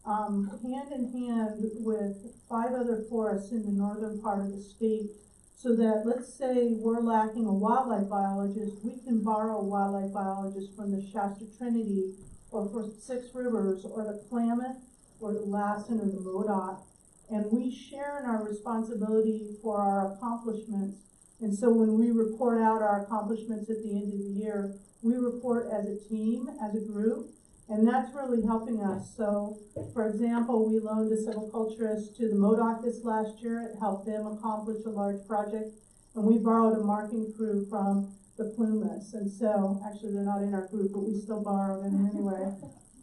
hand in hand with 5 other forests in the northern part of the state, so that, let's say we're lacking a wildlife biologist, we can borrow a wildlife biologist from the Shasta Trinity, or for 6 Rivers, or the Klamath, or the Lassen, or the Modoc, and we share in our responsibility for our accomplishments. And so when we report out our accomplishments at the end of the year, we report as a team, as a group, and that's really helping us. So, for example, we loaned a silviculturist to the Modoc this last year. It helped them accomplish a large project, and we borrowed a marking crew from the Plumas. And so, actually they're not in our group, but we still borrow them anyway.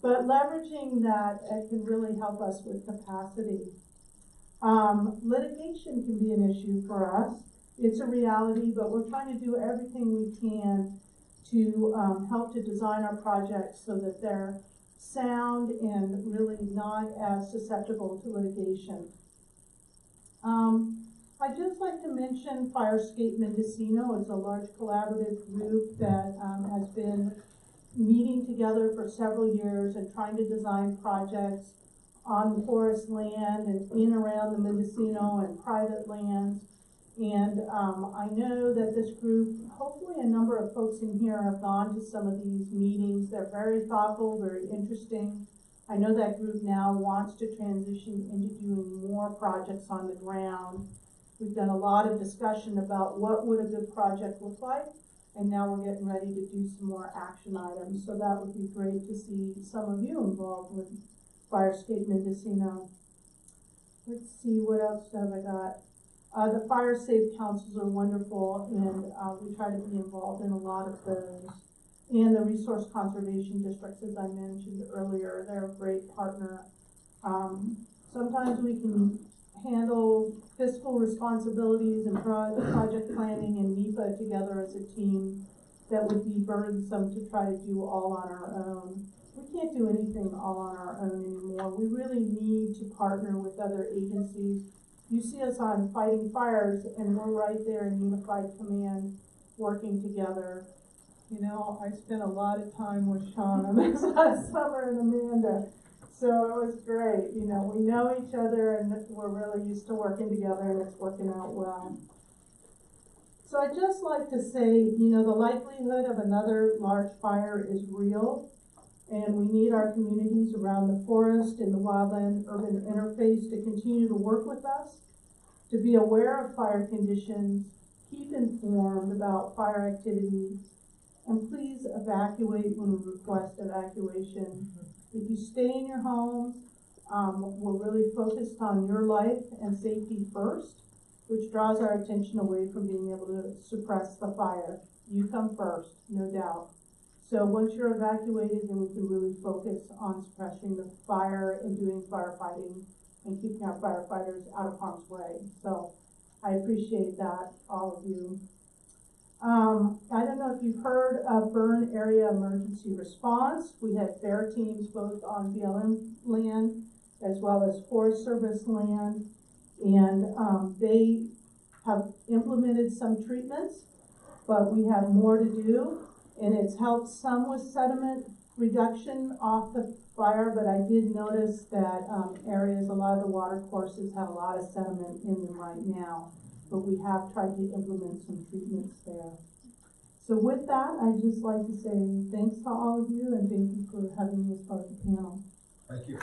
But leveraging that, it can really help us with capacity. Litigation can be an issue for us. It's a reality, but we're trying to do everything we can to help to design our projects so that they're sound and really not as susceptible to litigation. I'd just like to mention Firescape Mendocino. It's a large collaborative group that has been meeting together for several years and trying to design projects on forest land and in around the Mendocino and private lands. And I know that this group, hopefully a number of folks in here have gone to some of these meetings. They're very thoughtful, very interesting. I know that group now wants to transition into doing more projects on the ground. We've done a lot of discussion about what would a good project look like, and now we're getting ready to do some more action items. So that would be great to see some of you involved with Firescape Mendocino. Let's see, what else have I got? The fire safe councils are wonderful, and we try to be involved in a lot of those. And the resource conservation districts, as I mentioned earlier, they're a great partner. Sometimes we can handle fiscal responsibilities and project planning and NEPA together as a team that would be burdensome to try to do all on our own. We can't do anything all on our own anymore. We really need to partner with other agencies. You see us on Fighting Fires, and we're right there in Unified Command working together. You know, I spent a lot of time with Sean on this last summer and Amanda, so it was great. You know, we know each other, and we're really used to working together, and it's working out well. So I'd just like to say, you know, the likelihood of another large fire is real, and we need our communities around the forest and the wildland-urban interface to continue to work with us, to be aware of fire conditions, keep informed about fire activity, and please evacuate when we request evacuation. If you stay in your homes, we're really focused on your life and safety first, which draws our attention away from being able to suppress the fire. You come first, no doubt. So once you're evacuated, then we can really focus on suppressing the fire and doing firefighting and keeping our firefighters out of harm's way. So I appreciate that, all of you. I don't know if you've heard of Burn Area Emergency Response. We have FAIR teams both on BLM land as well as Forest Service land, and they have implemented some treatments, but we have more to do, and it's helped some with sediment reduction off the fire, but I did notice that areas, a lot of the water courses have a lot of sediment in them right now, but we have tried to implement some treatments there. So with that, I'd just like to say thanks to all of you, and thank you for having me as part of the panel. Thank you.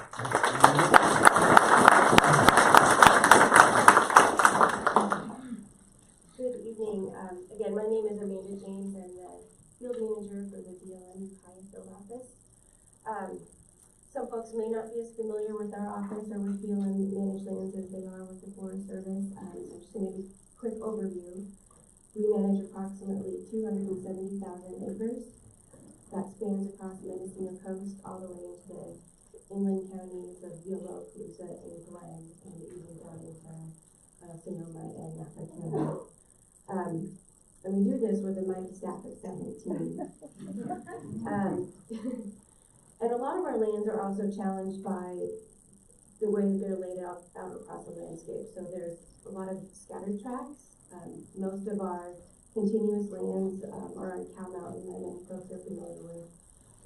Good evening. Again, my name is Amanda James. I'm the field manager for the BLM field office. Some folks may not be as familiar with our office or with BLM managed lands as they are with the Forest Service. I'm just going to give a quick overview. We manage approximately 270,000 acres. That spans across the Mendocino coast all the way into the inland counties of Yolo, Colusa, and Glenn, and even down into Sonoma and Napa County. And we do this with a mighty staff of 17. And a lot of our lands are also challenged by the way that they're laid out across the landscape. So there's a lot of scattered tracts. Most of our continuous lands are on Cow Mountain that many folks are familiar with.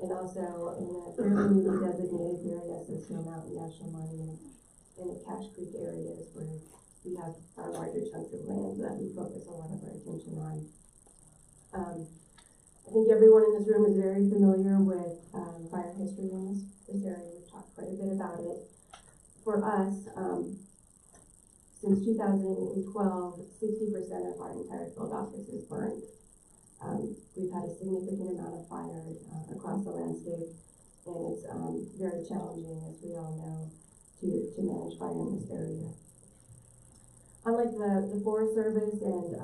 And also in the fairly newly designated Berryessa Snow Mountain National Monument and the Cache Creek areas where we have our larger chunks of land that we focus a lot of our attention on. I think everyone in this room is very familiar with fire history in this area. We've talked quite a bit about it. For us, since 2012, 60% of our entire field office is burned. We've had a significant amount of fire across the landscape, and it's very challenging, as we all know, to manage fire in this area. Unlike the Forest Service and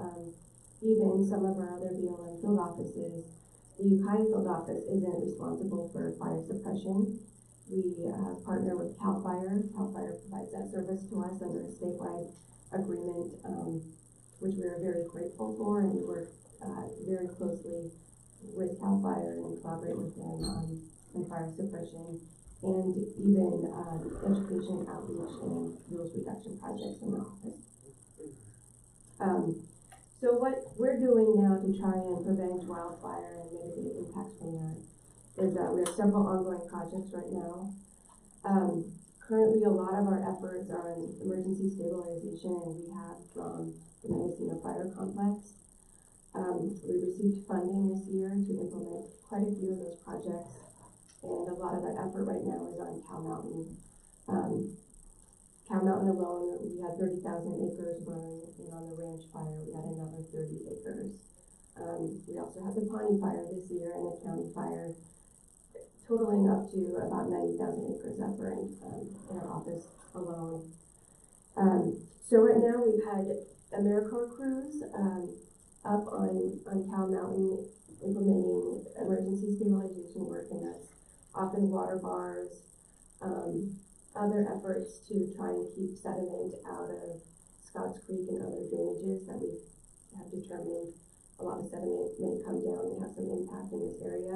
even some of our other BLM field offices, the Ukiah Field Office isn't responsible for fire suppression. We partner with CAL FIRE. CAL FIRE provides that service to us under a statewide agreement, which we are very grateful for, and we work very closely with CAL FIRE and collaborate with them on fire suppression and even education, outreach, and fuels reduction projects in the office. So what we're doing now to try and prevent wildfire and mitigate impacts from that is we have several ongoing projects right now. Currently, a lot of our efforts are on emergency stabilization and rehab from the Mendocino Fire Complex. We received funding this year to implement quite a few of those projects, and a lot of that effort right now is on Cow Mountain. Cow Mountain alone, we had 30,000 acres burned, and on the ranch fire, we had another 30 acres. We also had the Pawnee fire this year and the county fire, totaling up to about 90,000 acres that burned in our office alone. So right now we've had AmeriCorps crews up on Cow Mountain implementing emergency stabilization work, and that's often water bars, other efforts to try and keep sediment out of Scotts Creek and other drainages that we have determined a lot of sediment may come down and have some impact in this area.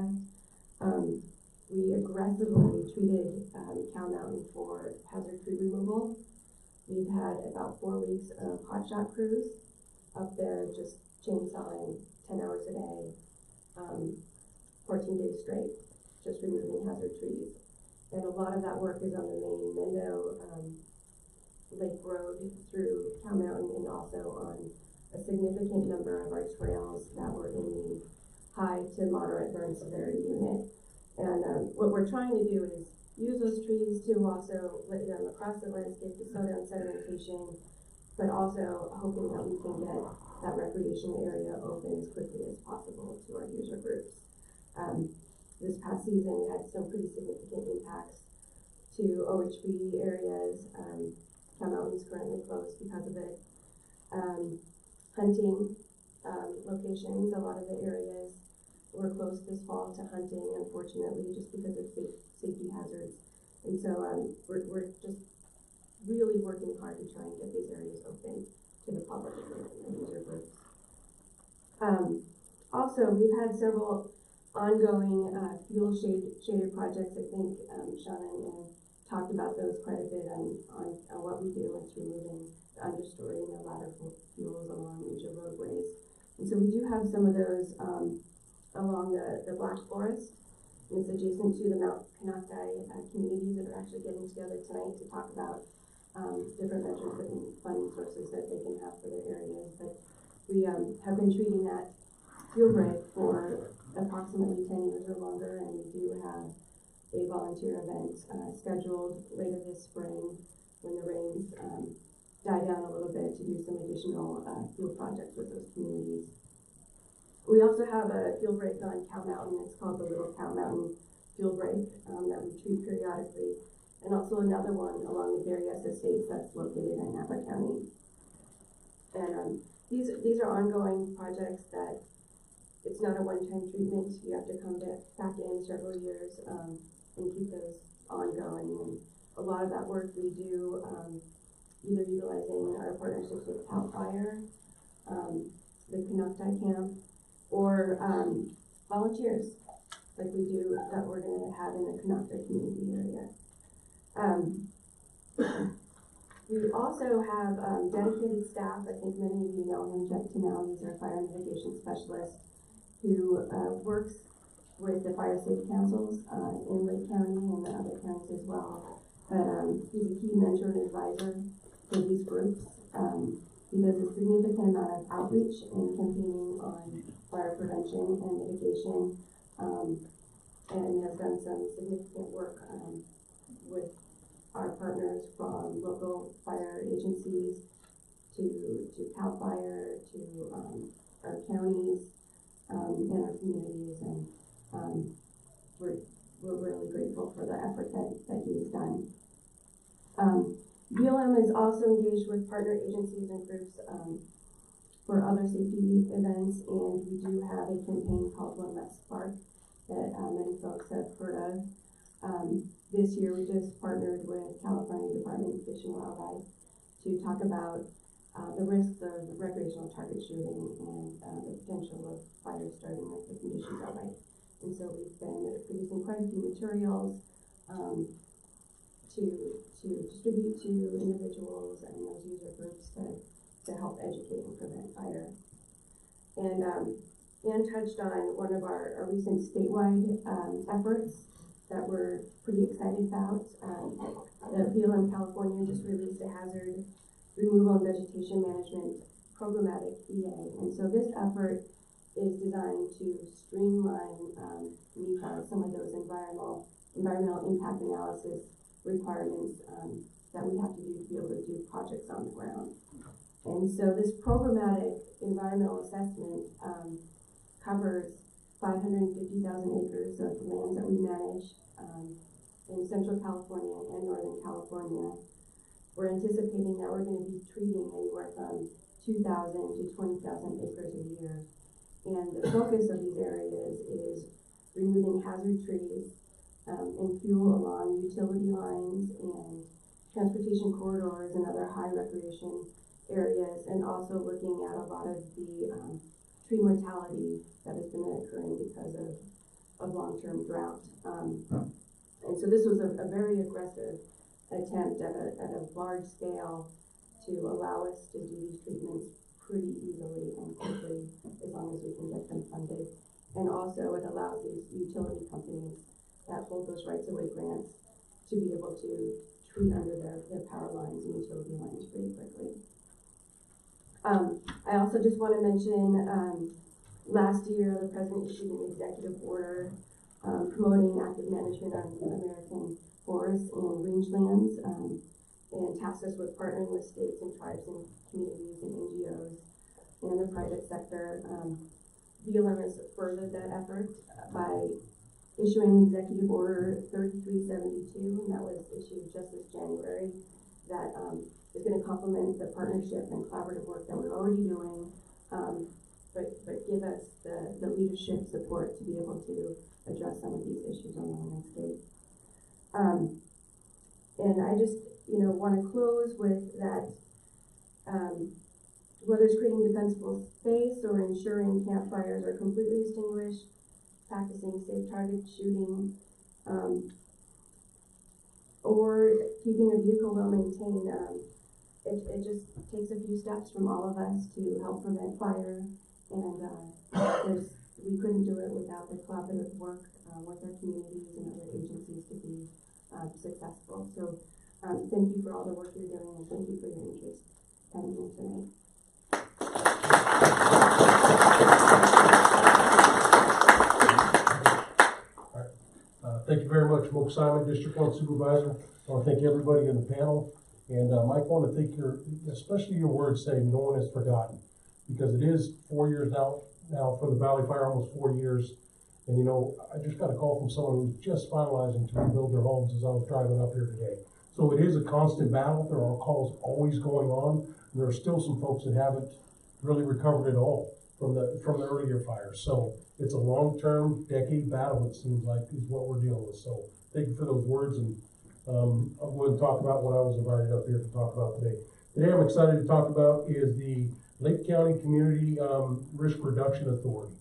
We aggressively treated Cow Mountain for hazard tree removal. We've had about 4 weeks of hotshot crews up there just chainsawing 10 hours a day, 14 days straight, just removing hazard trees. And a lot of that work is on the main Mendo Lake Road through Cow Mountain, and also on a significant number of our trails that were in the high to moderate burn severity unit. And what we're trying to do is use those trees to also let them across the landscape to slow down sedimentation, but also hoping that we can get that recreation area open as quickly as possible to our user groups. This past season, we had some pretty significant impacts to OHB areas. Cow Mountain is currently closed because of it. Hunting locations, a lot of the areas were closed this fall to hunting, unfortunately, just because of safety hazards. And so we're just really working hard to try and get these areas open to the public and user groups. Also, we've had several ongoing fuel shaded projects. I think Shannon talked about those quite a bit on what we do with removing the understory and the ladder fuels along major roadways. And so we do have some of those along the Black Forest. And it's adjacent to the Mount Kanakai communities that are actually getting together tonight to talk about different measures and funding sources that they can have for their areas. But we have been treating that fuel break for approximately 10 years or longer, and we do have a volunteer event scheduled later this spring when the rains die down a little bit to do some additional fuel projects with those communities. We also have a fuel break on Cow Mountain. It's called the Little Cow Mountain Fuel Break that we treat periodically, and also another one along the Berryessa Estates that's located in Napa County. And these are ongoing projects that it's not a one-time treatment. You have to come back in several years and keep those ongoing, and a lot of that work we do, either utilizing our partnerships with CAL FIRE, the Canucti Camp, or volunteers, like we do that we're going to have in the Canucti community area. We also have dedicated staff. I think many of you know him, Jeff Tennell. He's our fire mitigation specialist who works with the fire safety councils in Lake County and the other counties as well. But he's a key mentor and advisor for these groups. He does a significant amount of outreach and campaigning on fire prevention and mitigation, and has done some significant work with our partners from local fire agencies to CAL FIRE to our counties and our communities, and we're really grateful for the effort that he's done. BLM is also engaged with partner agencies and groups for other safety events, and we do have a campaign called One Less Spark that many folks have heard of. This year we just partnered with California Department of Fish and Wildlife to talk about the risks of recreational target shooting and the potential of fires starting if the conditions are right. And so we've been producing quite a few materials to distribute to individuals and those user groups to help educate and prevent fire. And Dan touched on one of our recent statewide efforts that we're pretty excited about. The BLM California just released a hazard removal and vegetation management programmatic EA. And so this effort is designed to streamline some of those environmental impact analysis requirements that we have to do to be able to do projects on the ground. And so this programmatic environmental assessment covers 550,000 acres of land that we manage in Central California and Northern California. We're anticipating that we're going to be treating anywhere from 2,000 to 20,000 acres a year. And the focus of these areas is removing hazard trees and fuel along utility lines and transportation corridors and other high recreation areas, and also looking at a lot of the tree mortality that has been occurring because of long-term drought. And so this was a very aggressive attempt at a large scale to allow us to do these treatments pretty easily and quickly, as long as we can get them funded. And also it allows these utility companies that hold those rights-of-way grants to be able to treat under their power lines and utility lines pretty quickly. I also just want to mention, last year the President issued an executive order promoting active management of American forests and rangelands, and tasked us with partnering with states and tribes and communities and NGOs and the private sector. BLM has furthered that effort by issuing Executive Order 3372, and that was issued just this January, that is going to complement the partnership and collaborative work that we're already doing, but give us the leadership support to be able to address some of these issues on the landscape. And I just, want to close with that, whether it's creating defensible space or ensuring campfires are completely extinguished, practicing safe target shooting, or keeping a vehicle well maintained, it just takes a few steps from all of us to help prevent fire, and we couldn't do it without the collaborative work with our communities and other agencies to be successful. So thank you for all the work you're doing, and thank you for your interest coming in tonight. Thank you very much, Moke Simon, District 1 Supervisor. I want to thank everybody in the panel. And Mike, I want to thank especially your words saying no one has forgotten, because it is 4 years now for the Valley Fire, almost 4 years. And I just got a call from someone who's just finalizing to rebuild their homes as I was driving up here today. So it is a constant battle. There are calls always going on. And there are still some folks that haven't really recovered at all from the earlier fires. So it's a long-term, decade battle, it seems like, is what we're dealing with. So thank you for those words, and I'm going to talk about what I was invited up here to talk about today. Today I'm excited to talk about is the Lake County Community Risk Reduction Authority.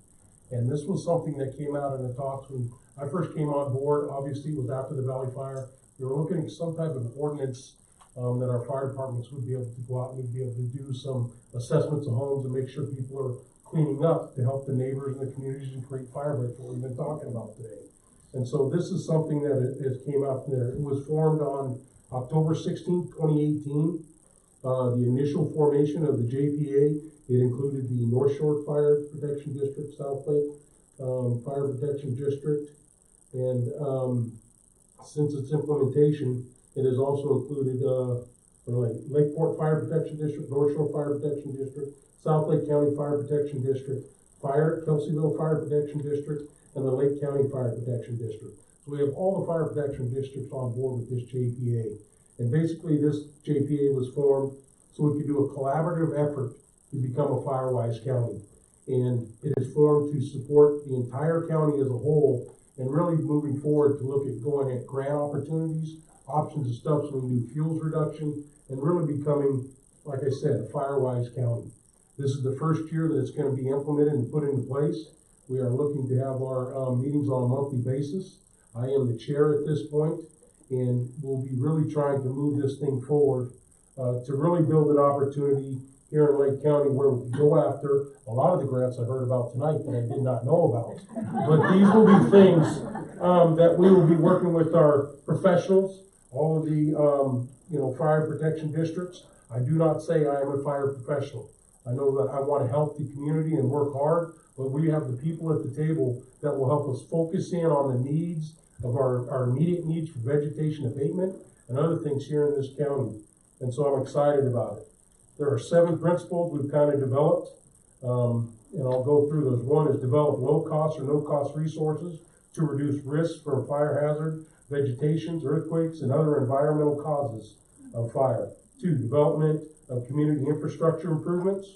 And this was something that came out in the talks when I first came on board. Obviously, it was after the Valley Fire. We were looking at some type of ordinance that our fire departments would be able to go out and we'd be able to do some assessments of homes and make sure people are cleaning up to help the neighbors and the communities and create fire breaks, what we've been talking about today. And so this is something that it came out there. It was formed on October 16th, 2018. The initial formation of the JPA, it included the North Shore Fire Protection District, South Lake Fire Protection District, and since its implementation, it has also included Lakeport Fire Protection District, North Shore Fire Protection District, South Lake County Fire Protection District, Kelseyville Fire Protection District, and the Lake County Fire Protection District. So we have all the fire protection districts on board with this JPA. And basically this JPA was formed so we could do a collaborative effort to become a Firewise county. And it is formed to support the entire county as a whole and really moving forward to look at going at grant opportunities, options and stuff so we can do fuels reduction and really becoming, like I said, a Firewise county. This is the first year that it's going to be implemented and put into place. We are looking to have our meetings on a monthly basis. I am the chair at this point, and we'll be really trying to move this thing forward to really build an opportunity here in Lake County where we can go after a lot of the grants I heard about tonight that I did not know about. But these will be things that we will be working with our professionals, all of the fire protection districts. I do not say I am a fire professional. I know that I want to help the community and work hard, but we have the people at the table that will help us focus in on the needs of our immediate needs for vegetation abatement and other things here in this county. And so I'm excited about it. There are 7 principles we've kind of developed, and I'll go through those. 1 is develop low cost or no cost resources to reduce risk from fire hazard, vegetations, earthquakes, and other environmental causes of fire. 2, development of community infrastructure improvements.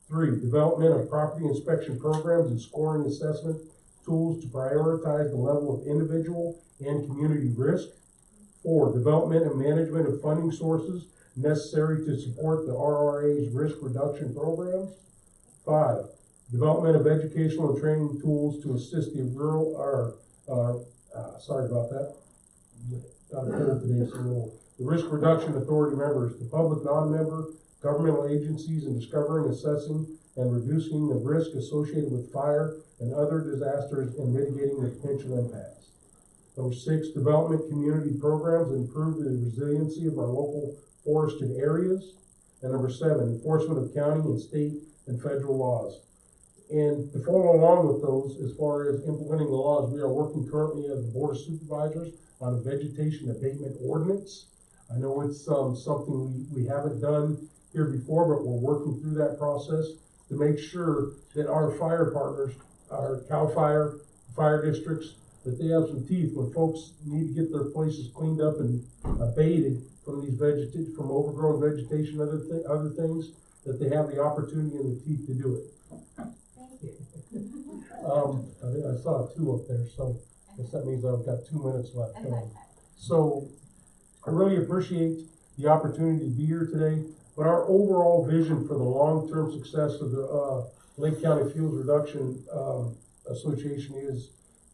3, development of property inspection programs and scoring assessment tools to prioritize the level of individual and community risk. 4, development and management of funding sources necessary to support the RRA's risk reduction programs. 5, development of educational and training tools to assist the rural, sorry about that. Got a cold today, so the Risk Reduction Authority members, the public non-member, governmental agencies in discovering, assessing, and reducing the risk associated with fire and other disasters and mitigating the potential impacts. Number 6, development community programs that improve the resiliency of our local forested areas. And number 7, enforcement of county and state and federal laws. And to follow along with those, as far as implementing the laws, we are working currently as the Board of Supervisors on a vegetation abatement ordinance. I know it's something we haven't done here before, but we're working through that process to make sure that our fire partners, our CAL FIRE, fire districts, that they have some teeth when folks need to get their places cleaned up and abated from these from overgrown vegetation, other things, that they have the opportunity and the teeth to do it. Thank you. I saw 2 up there, so I guess that means I've got 2 minutes left. So I really appreciate the opportunity to be here today, but our overall vision for the long-term success of the Lake County Fuels Reduction Association is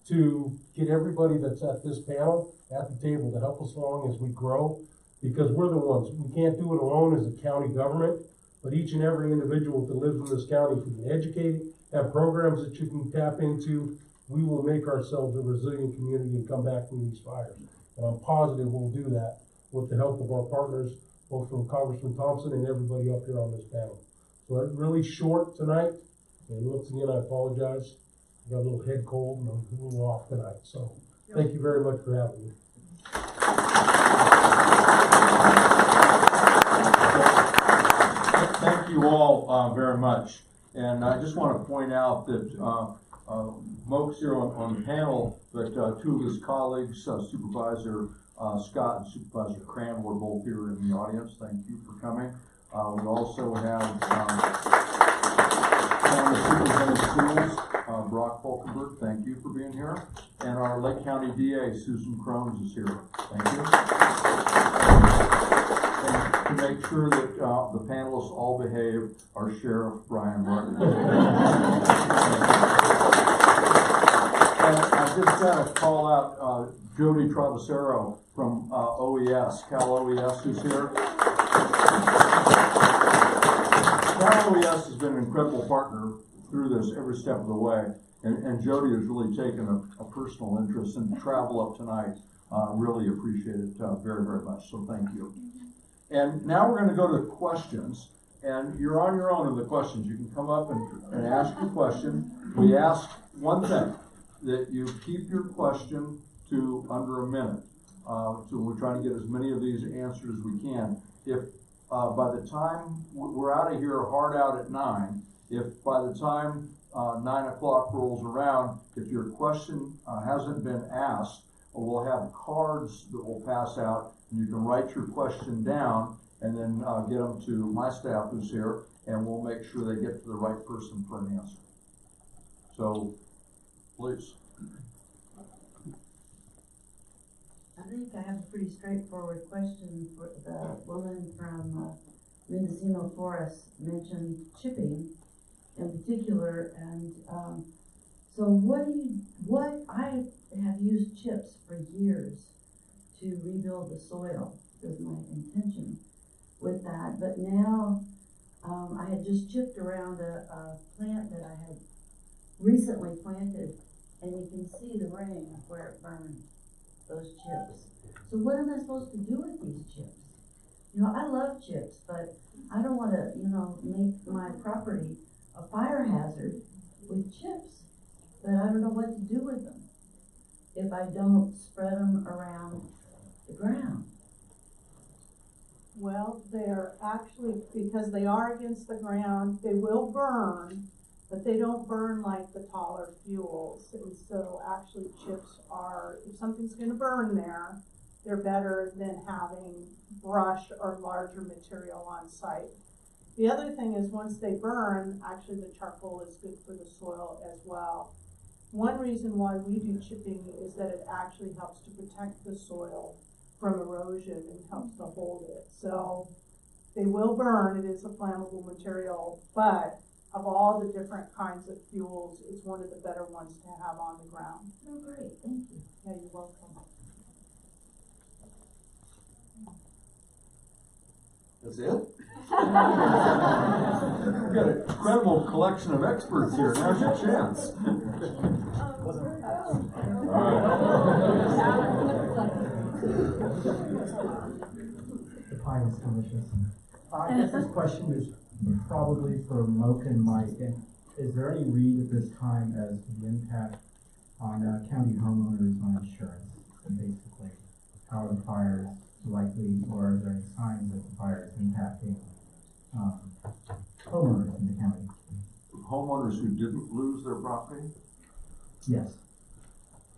to get everybody that's at this panel at the table to help us along as we grow, because we're the ones. We can't do it alone as a county government, but each and every individual that lives in this county, if we can educate, have programs that you can tap into, we will make ourselves a resilient community and come back from these fires. And I'm positive we'll do that with the help of our partners, both from Congressman Thompson and everybody up here on this panel. So it's really short tonight, and once again, I apologize. I got a little head cold and I'm a little off tonight. So thank you very much for having me. Thank you all very much. And I just want to point out that Moke's here on the panel, but 2 of his colleagues, Supervisor Scott and Supervisor Cram, were both here in the audience. Thank you for coming. We also have Superintendent Schools, Brock Brock Falkenberg, thank you for being here. And our Lake County DA, Susan Crones, is here. Thank you. And to make sure that the panelists all behave, our Sheriff, Brian Martin. And I just got to call out Jody Travasero from OES, Cal OES, who's here. Cal OES has been an incredible partner through this every step of the way. And Jody has really taken a personal interest in travel up tonight. Really appreciate it very, very much. So thank you. And now we're going to go to questions. And you're on your own in the questions. You can come up and ask your question. We ask one thing, that you keep your question to under a minute. So we're trying to get as many of these answered as we can. If by the time we're out of here, hard out at 9, if by the time 9 o'clock rolls around, if your question hasn't been asked, we'll have cards that we'll pass out, and you can write your question down and then get them to my staff who's here, and we'll make sure they get to the right person for an answer. So, please. I think I have a pretty straightforward question for the woman from Mendocino Forest mentioned chipping in particular, and so I have used chips for years to rebuild the soil, is my intention with that, but now I had just chipped around a plant that I had recently planted, and you can see the ring where it burned those chips. So what am I supposed to do with these chips? You know, I love chips, but I don't want to, make my property a fire hazard with chips. But I don't know what to do with them if I don't spread them around the ground. Well, they're actually, because they are against the ground, they will burn, but they don't burn like the taller fuels. And so actually chips are, if something's gonna burn there, they're better than having brush or larger material on site. The other thing is once they burn, actually the charcoal is good for the soil as well. One reason why we do chipping is that it actually helps to protect the soil from erosion and helps to hold it. So they will burn, it is a flammable material, but of all the different kinds of fuels, it's one of the better ones to have on the ground. Oh, great, thank you. Yeah, you're welcome. That's it? We've got an incredible collection of experts here. Now's your chance. The pie is delicious. I guess this question is probably for Moke and Mike. Is there any read at this time as to the impact on county homeowners on insurance? And basically, how are the fires likely, or are there any signs that the fire is impacting homeowners in the county? Homeowners who didn't lose their property? Yes.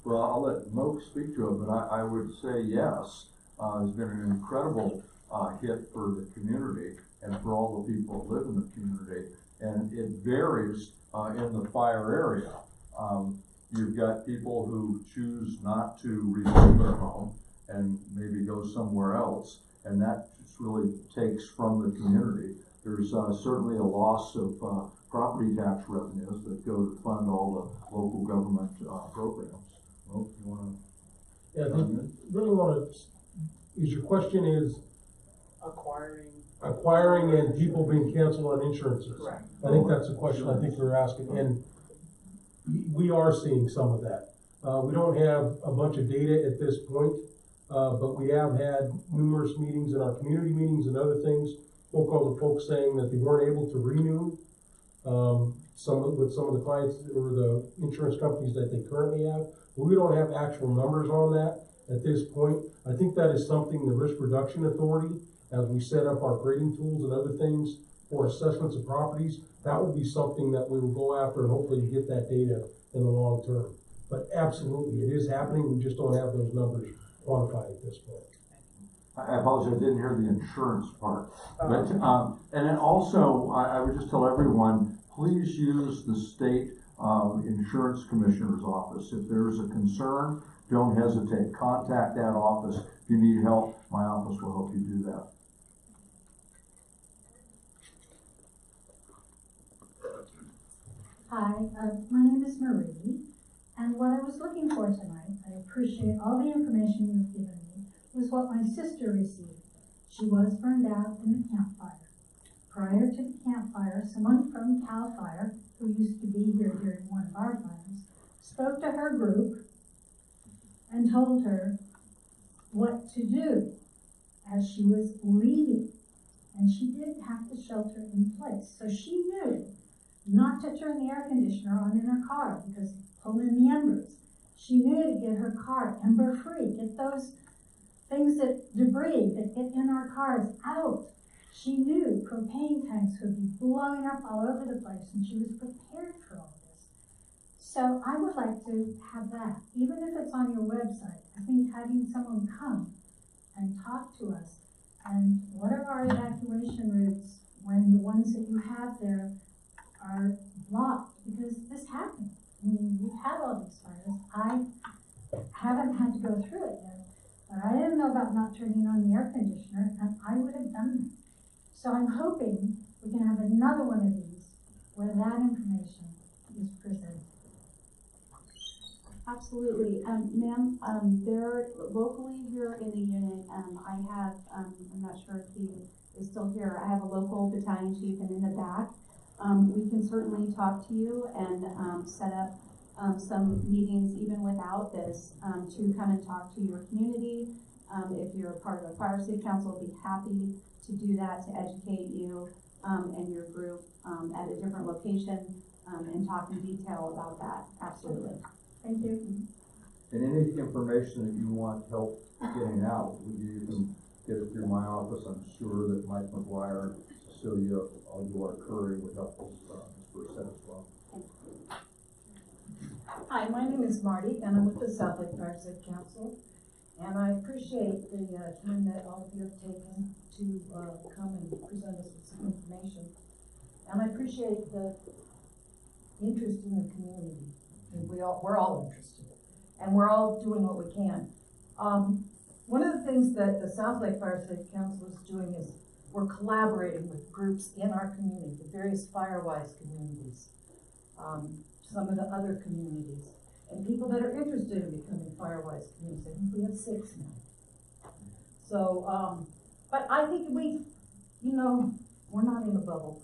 Well, I'll let Moke speak to it, but I would say yes. It's been an incredible hit for the community and for all the people that live in the community. And it varies in the fire area. You've got people who choose not to rebuild their home and maybe go somewhere else, and that just really takes from the community. There's certainly a loss of property tax revenues that go to fund all the local government programs. Well, you want to? Yeah, really want to. Your question is acquiring and people being canceled on insurances. Correct. I think that's the question I think you're asking, and we are seeing some of that. We don't have a bunch of data at this point, but we have had numerous meetings in our community meetings and other things. Folks saying that they weren't able to renew some of the clients or the insurance companies that they currently have. But we don't have actual numbers on that at this point. I think that is something the Risk Reduction Authority, as we set up our grading tools and other things for assessments of properties, that will be something that we will go after and hopefully get that data in the long term. But absolutely, it is happening. We just don't have those numbers quantified at this point. I apologize, I didn't hear the insurance part. But, and then also, I would just tell everyone, please use the state insurance commissioner's office. If there's a concern, don't hesitate. Contact that office. If you need help, my office will help you do that. Hi, my name is Marie, and what I was looking for tonight, I appreciate all the information you've given me, was what my sister received. She was burned out in the campfire. Prior to the campfire, someone from CAL FIRE, who used to be here during one of our fires, spoke to her group and told her what to do as she was leaving. And she did have to shelter in place. So she knew not to turn the air conditioner on in her car because it pulled in the embers. She knew to get her car ember free, get those things debris that get in our cars out. She knew propane tanks would be blowing up all over the place, and she was prepared for all this. So I would like to have that, even if it's on your website. I think having someone come and talk to us, and what are our evacuation routes when the ones that you have there are blocked, because this happened. I mean, we've had all these fires. I haven't had to go through it yet, but I didn't know about not turning on the air conditioner, and I would have done that. So I'm hoping we can have another one of these where that information is presented. Absolutely. Ma'am, there locally here in the unit, I have, I'm not sure if he is still here, I have a local battalion chief, and in the back, we can certainly talk to you and set up some meetings even without this to come and talk to your community. If you're a part of the Fire Safe Council, we'll be happy to do that, to educate you and your group at a different location and talk in detail about that. Absolutely. Thank you. And any information that you want help getting out, you can get it through my office. I'm sure that Mike McGuire, Cecilia, Aguilar Curry would help us for that as well. Hi, my name is Marty, and I'm with the South Lake Fire Safe Council. And I appreciate the time that all of you have taken to come and present us with some information. And I appreciate the interest in the community. And we're all interested, and we're all doing what we can. One of the things that the South Lake Fire Safe Council is doing is we're collaborating with groups in our community, the various Firewise communities, some of the other communities, and people that are interested in becoming Firewise communities. I think we have 6 now. So, but I think we're not in a bubble.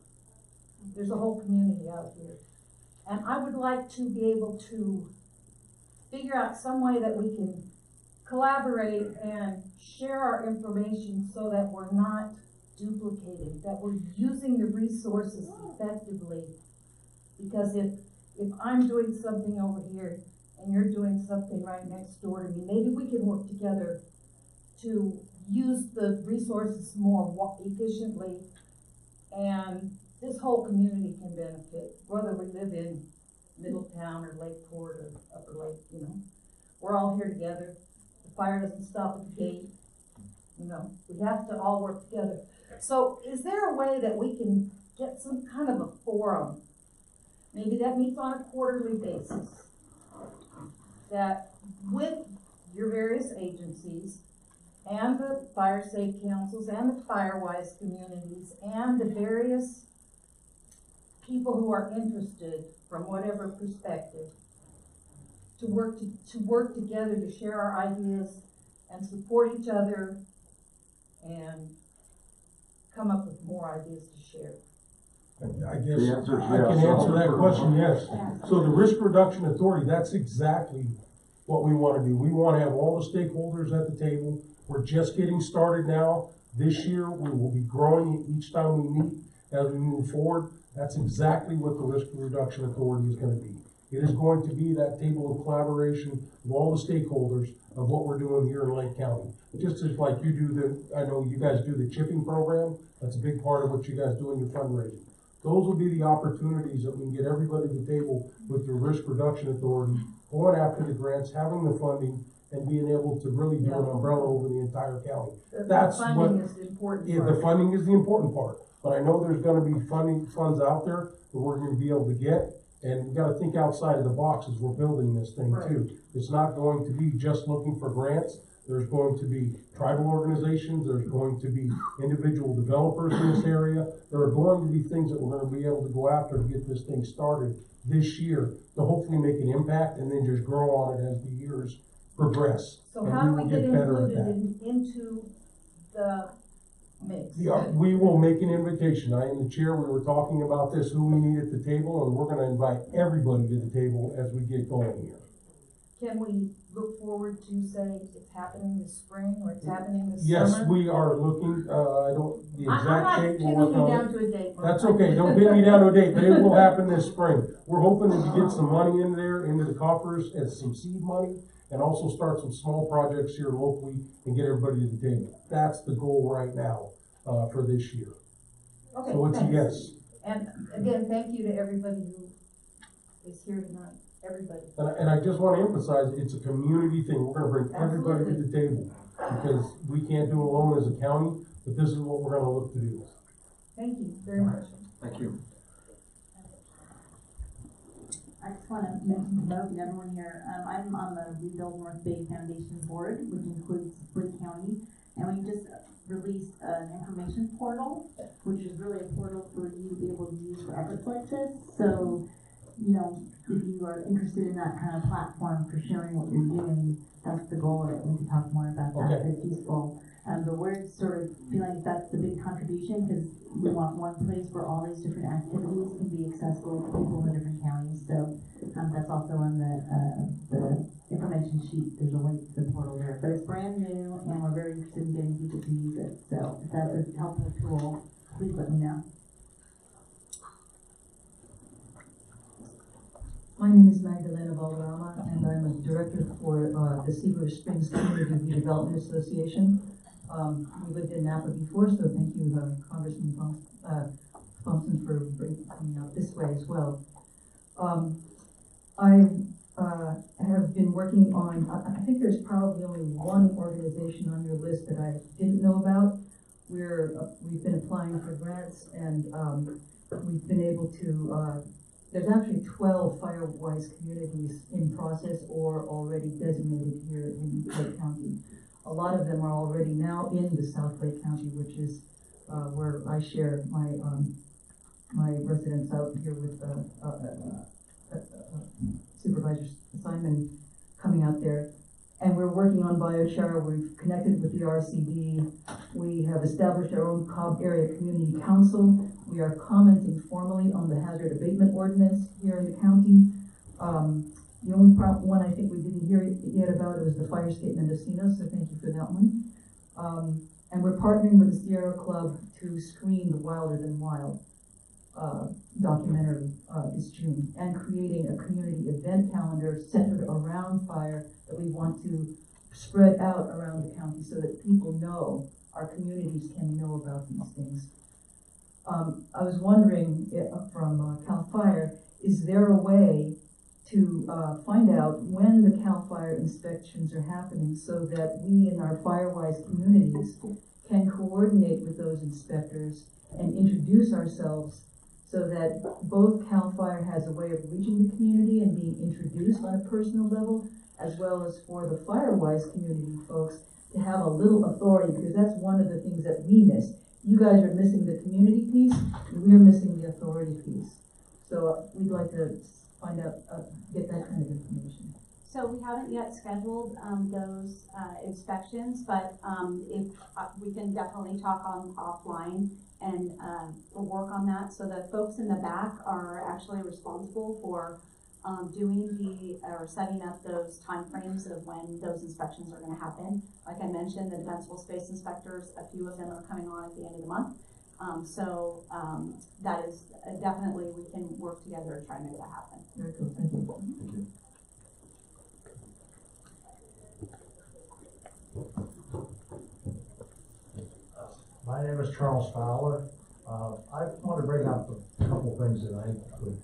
There's a whole community out here. And I would like to be able to figure out some way that we can collaborate and share our information so that we're not duplicating, that we're using the resources effectively. Because if I'm doing something over here and you're doing something right next door to me, maybe we can work together to use the resources more efficiently, and this whole community can benefit, whether we live in Middletown or Lakeport or Upper Lake, We're all here together. The fire doesn't stop at the gate. We have to all work together. So is there a way that we can get some kind of a forum, maybe that meets on a quarterly basis, that with your various agencies and the Fire Safe Councils and the Firewise communities and the various people who are interested from whatever perspective, to work together to share our ideas and support each other and come up with more ideas to share? I guess I can answer that question, yes. So the Risk Reduction Authority, that's exactly what we want to do. We want to have all the stakeholders at the table. We're just getting started now. This year, we will be growing each time we meet as we move forward. That's exactly what the Risk Reduction Authority is going to be. It is going to be that table of collaboration of all the stakeholders of what we're doing here in Lake County. Just as like you do I know you guys do the chipping program. That's a big part of what you guys do in your fundraising. Those will be the opportunities that we can get everybody to the table with the Risk Reduction Authority, going after the grants, having the funding, and being able to really do an umbrella over the entire county. That's the funding is the important part. The funding is the important part. But I know there's going to be funds out there that we're going to be able to get, And you gotta think outside of the box as we're building this thing Right. too. It's not going to be just looking for grants. There's going to be tribal organizations, there's going to be individual developers in this area. There are going to be things that we're gonna be able to go after to get this thing started this year to hopefully make an impact and then just grow on it as the years progress. So And how do will we get better at included that. into the mix? Yeah, we will make an invitation. I am the chair. We were talking about this, who we need at the table, and we're gonna invite everybody to the table as we get going here. Can we look forward to say it's happening this spring or it's happening this Yes, summer? we are looking, I don't, the I'm exact not date, we'll pinning work you on down it. to a date. That's okay, don't pin me down to a date, but it will happen this spring. We're hoping to get some money in there, into the coffers as some seed money, and also start some small projects here locally and get everybody to the table. That's the goal right now, for this year. Okay, So it's a thanks. yes. And again, thank you to everybody who is here tonight, everybody. And I just wanna emphasize, it's a community thing. We're gonna bring everybody to the table. Because we can't do it alone as a county, but this is what we're gonna look to do. Thank you very much. Thank you. I just want to mention to Moak and everyone here, I'm on the Rebuild North Bay Foundation Board, which includes Blake County, and we just released an information portal, which is really a portal for you to be able to use for efforts like this. So, you know, if you are interested in that kind of platform for sharing what you're doing, that's the goal of it. We can talk more about that if it's useful. But we're sort of feeling that's the big contribution because we want one place where all these different activities can be accessible to people in different counties. So that's also on the information sheet. There's a link to the portal there. But it's brand new and we're very interested in getting people to use it. So if that's a helpful tool, please let me know. My name is Magdalena Valderrama, and I'm a director for the Cedar Springs Community Redevelopment Association. We lived in Napa before, so thank you, Congressman Thompson, for coming out this way as well. I have been working on, I think there's probably only one organization on your list that I didn't know about. We've been applying for grants, and we've been able to, there's actually 12 Firewise communities in process or already designated here in Lake County. A lot of them are already now in the South Lake County, which is where I share my my residence out here with Supervisor Simon coming out there. And we're working on biochar. We've connected with the RCD. We have established our own Cobb Area Community Council. We are commenting formally on the hazard abatement ordinance here in the county. The only one I think we didn't hear yet about was the Fire Escape Mendocino, so thank you for that one. And we're partnering with the Sierra Club to screen the Wilder Than Wild documentary this June, and creating a community event calendar centered around fire that we want to spread out around the county so that people know, our communities can know about these things. I was wondering from CAL FIRE, is there a way to find out when the CAL FIRE inspections are happening so that we in our Firewise communities can coordinate with those inspectors and introduce ourselves so that both CAL FIRE has a way of reaching the community and being introduced on a personal level, as well as for the Firewise community folks to have a little authority, because that's one of the things that we miss. You guys are missing the community piece, and we're missing the authority piece. So we'd like to find out, get that kind of information. So we haven't yet scheduled those inspections, but if we can definitely talk on offline and work on that. So the folks in the back are actually responsible for doing or setting up those timeframes of when those inspections are going to happen. Like I mentioned, the defensible space inspectors, a few of them are coming on at the end of the month. That is definitely, we can work together to try and make that happen. Very cool, thank you. My name is Charles Fowler. I want to bring up a couple things that I would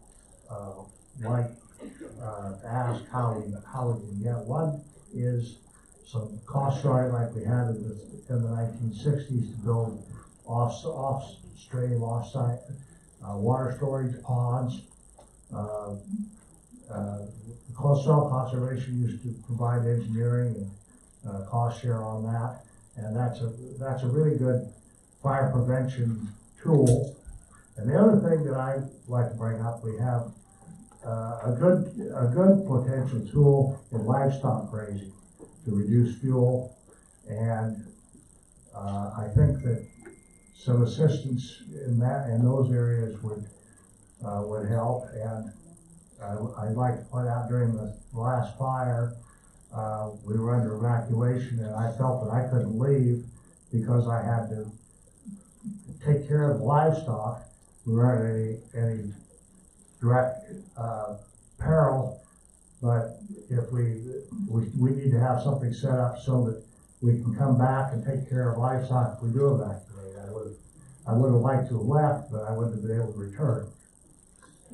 like to ask how we can get. One is some cost sharing like we had in the 1960s to build off-stream, off-site water storage ponds Soil conservation used to provide engineering and cost share on that, and that's a really good fire prevention tool. And the other thing that I'd like to bring up, we have a good potential tool in livestock grazing to reduce fuel, and I think that some assistance in those areas would help. And I'd like to point out, during the last fire, we were under evacuation, and I felt that I couldn't leave because I had to take care of the livestock. We weren't any direct peril, but if we need to have something set up so that we can come back and take care of livestock if we do evacuate. I would have liked to have left, but I wouldn't have been able to return.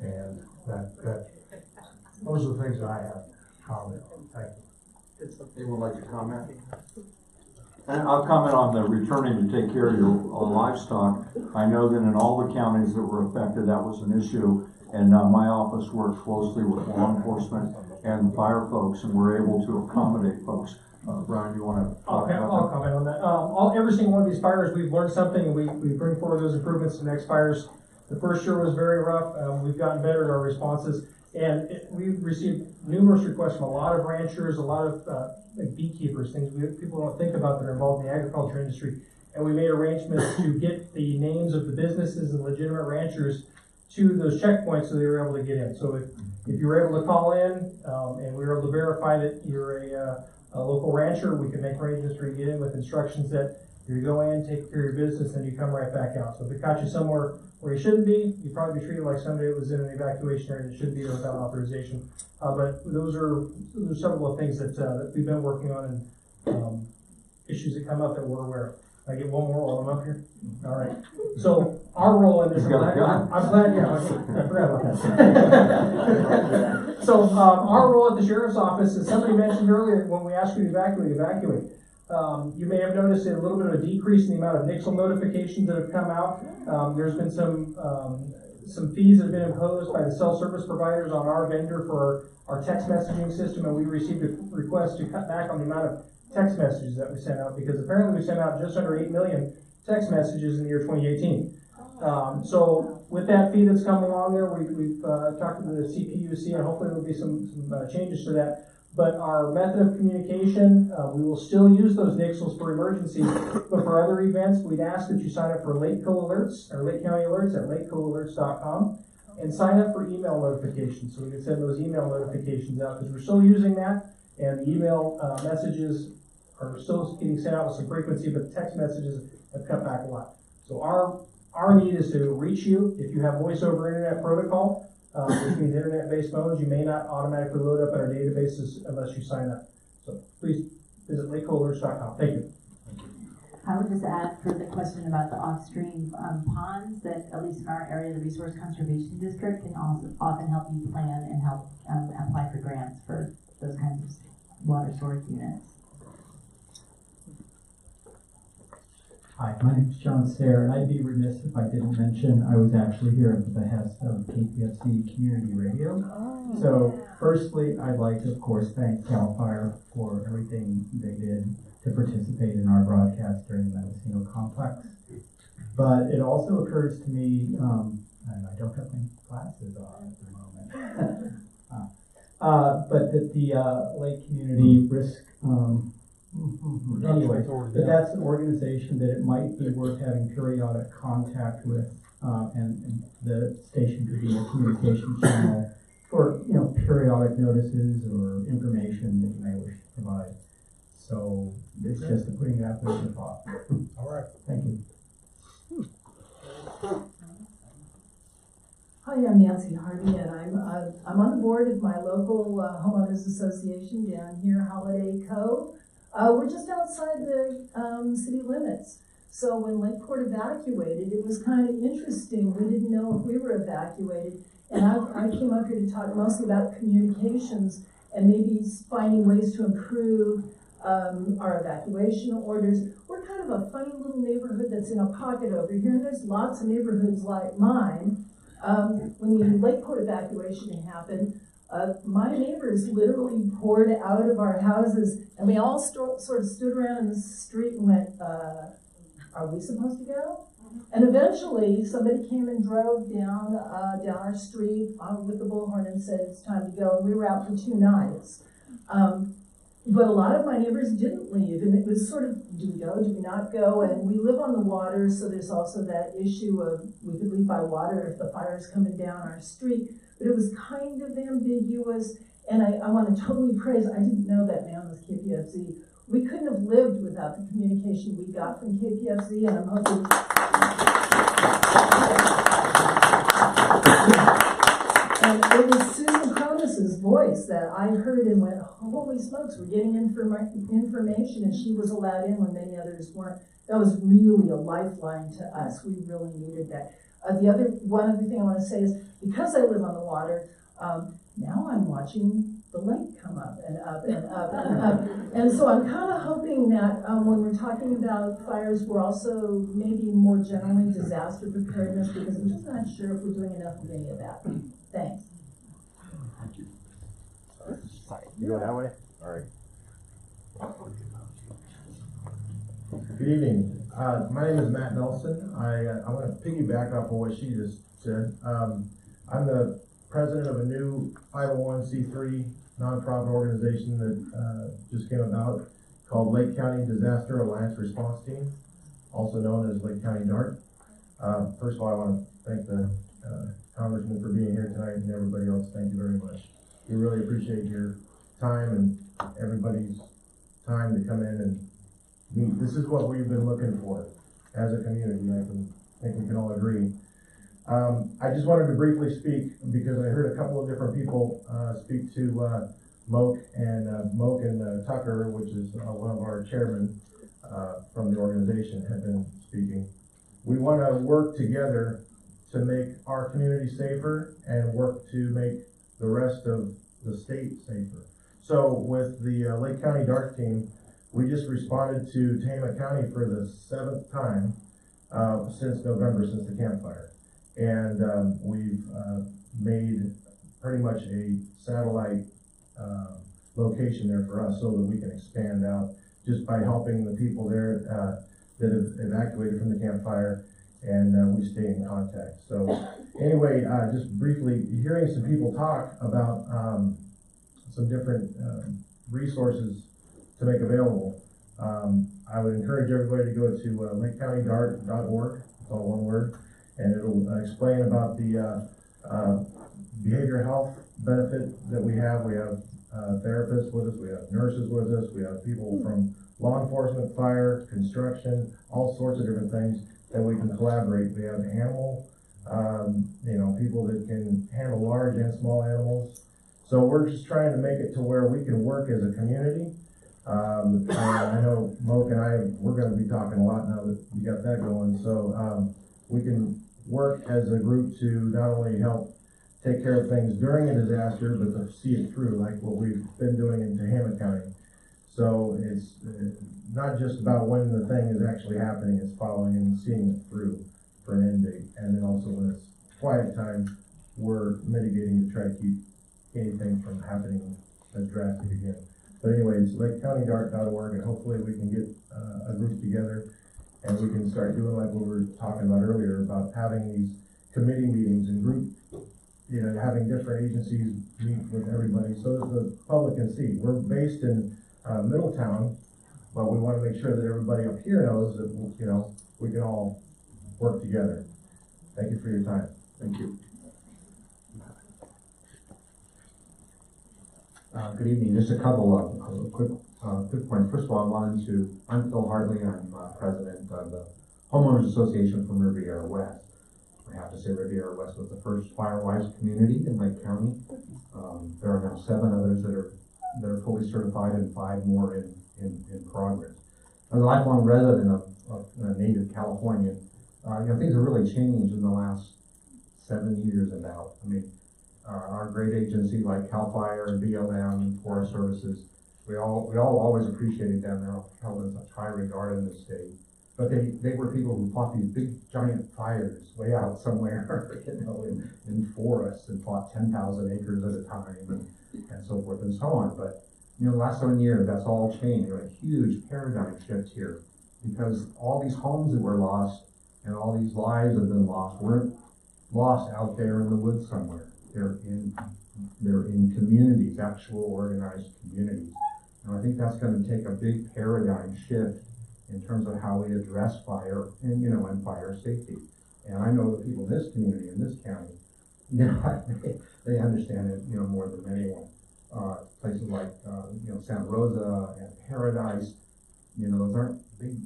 And those are the things that I have to comment on. Thank you. Anyone like to comment? And I'll comment on the returning to take care of your livestock. I know that in all the counties that were affected, that was an issue. And my office worked closely with law enforcement and fire folks, and we're able to accommodate folks. Brian, you want to talk about I'll comment on that. Every single one of these fires, we've learned something, and we bring forward those improvements to the next fires. The first year was very rough. We've gotten better at our responses, and we've received numerous requests from a lot of ranchers, a lot of beekeepers, things people don't think about that are involved in the agriculture industry. And we made arrangements to get the names of the businesses and legitimate ranchers to those checkpoints so they were able to get in. So if you were able to call in and we were able to verify that you're a local rancher, we can make arrangements for you to get in with instructions that you go in, take care of your business, and you come right back out. So if it caught you somewhere where you shouldn't be, you'd probably be treated like somebody that was in an evacuation area that shouldn't be there without authorization. But those are several of things that we've been working on, and issues that come up that we're aware of. I get one more while I'm up here? All right. So our role in this, I'm glad, yeah, I forgot about that. So our role at the sheriff's office, as somebody mentioned earlier, when we ask you to evacuate. You may have noticed a little bit of a decrease in the amount of nixle notifications that have come out. There's been some fees that have been imposed by the cell service providers on our vendor for our text messaging system, and we received a request to cut back on the amount of text messages that we sent out, because apparently we sent out just under 8 million text messages in the year 2018. So with that fee that's come along there, we've talked to the CPUC, and hopefully there'll be some changes to that. But our method of communication, we will still use those nixles for emergencies, but for other events, we'd ask that you sign up for Lake Co Alerts, or Lake County Alerts at lakecoalerts.com, and sign up for email notifications, so we can send those email notifications out, because we're still using that, and the email messages are still getting sent out with some frequency, but text messages have cut back a lot. So our need is to reach you. If you have voice over internet protocol, which means internet-based phones, you may not automatically load up in our databases unless you sign up. So please visit lakecoalerts.com. Thank you. I would just add for the question about the off-stream ponds, that at least in our area, the Resource Conservation District can also often help you plan and help apply for grants for those kinds of water storage units. Hi, my name is John Sayre, and I'd be remiss if I didn't mention I was actually here at the behest of KPFC Community Radio. So firstly, I'd like to, of course, thank CAL FIRE for everything they did to participate in our broadcast during the Mendocino complex. But it also occurs to me, and I don't have my glasses on at the moment, but that the Lake Community Risk anyway, but that's an organization that it might be worth having periodic contact with, and the station could be a communication channel for, periodic notices or information that you may wish to provide. So it's just a putting it out there as a thought. All right. Thank you. Hi, I'm Nancy Harvey, and I'm on the board of my local homeowners association down here, Holiday Cove. We're just outside the city limits. So when Lakeport evacuated, it was kind of interesting. We didn't know if we were evacuated. And I came up here to talk mostly about communications and maybe finding ways to improve our evacuation orders. We're kind of a funny little neighborhood that's in a pocket over here. And there's lots of neighborhoods like mine. when the Lakeport evacuation happened, my neighbors literally poured out of our houses, and we all sort of stood around in the street and went, are we supposed to go? And eventually, somebody came and drove down our street with the bullhorn and said, it's time to go, and we were out for 2 nights. But a lot of my neighbors didn't leave, and it was sort of, do we go, do we not go? And we live on the water, so there's also that issue of we could leave by water if the fire's coming down our street. But it was kind of ambiguous, and I want to totally praise, I didn't know that man was KPFZ. We couldn't have lived without the communication we got from KPFZ, and I'm hoping... And it was Susan Cronus's voice that I heard and went, holy smokes, we're getting information, and she was allowed in when many others weren't. That was really a lifeline to us. We really needed that. One other thing I want to say is, because I live on the water, now I'm watching the lake come up and up and up and up. And so I'm kind of hoping that when we're talking about fires, we're also maybe more generally disaster preparedness, because I'm just not sure if we're doing enough of any of that. Thanks. Thank you. Sorry. You go that way? All right. Good evening. My name is Matt Nelson. I want to piggyback off of what she just said. I'm the president of a new 501c3 nonprofit organization that just came about called Lake County Disaster Alliance Response Team, also known as Lake County DART. First of all, I want to thank the Congressman for being here tonight, and everybody else, thank you very much. We really appreciate your time and everybody's time to come in and meet. This is what we've been looking for as a community. I think we can all agree. I just wanted to briefly speak because I heard a couple of different people speak to Moak and Tucker, which is one of our chairmen from the organization, have been speaking. We want to work together to make our community safer and work to make the rest of the state safer. So with the Lake County DART team, we just responded to Tama County for the 7th time since November, since the campfire. And we've made pretty much a satellite location there for us so that we can expand out just by helping the people there that have evacuated from the campfire, and we stay in contact. So anyway, just briefly, hearing some people talk about some different resources to make available. I would encourage everybody to go to lakecountydart.org, it's all one word, and it'll explain about the behavioral health benefit that we have. We have therapists with us, we have nurses with us, we have people from law enforcement, fire, construction, all sorts of different things that we can collaborate. We have animal, people that can handle large and small animals. So we're just trying to make it to where we can work as a community. I know Moak and we're going to be talking a lot now that you got that going. So we can work as a group to not only help take care of things during a disaster, but to see it through, like what we've been doing in Tama County. So it's not just about when the thing is actually happening, it's following and seeing it through for an end date. And then also when it's quiet time, we're mitigating to try to keep anything from happening as drastic again. But anyway, it's lakecountydart.org, and hopefully we can get a group together and we can start doing like we were talking about earlier, about having these committee meetings and group, having different agencies meet with everybody so that the public can see. We're based in Middletown, but we want to make sure that everybody up here knows that, we can all work together. Thank you for your time. Thank you. Good evening. Just a couple of quick points. First of all, I'm Phil Hartley. I'm president of the Homeowners Association from Riviera West. I have to say Riviera West was the first fire-wise community in Lake County. There are now 7 others that are fully certified and 5 more in progress. As a lifelong resident of native California, things have really changed in the last 7 years about. I mean, our great agencies like CAL FIRE and BLM and Forest Services, we all always appreciated them. They're held in such high regard in the state. but they were people who fought these big giant fires way out somewhere, in forests, and fought 10,000 acres at a time, and so forth and so on. But, the last 7 years, that's all changed. There's a huge paradigm shift here, because all these homes that were lost and all these lives that have been lost weren't lost out there in the woods somewhere. They're in communities, actual organized communities. And I think that's going to take a big paradigm shift in terms of how we address fire and fire safety. And I know the people in this community, in this county, they understand it, more than anyone. Places like, Santa Rosa and Paradise, those aren't big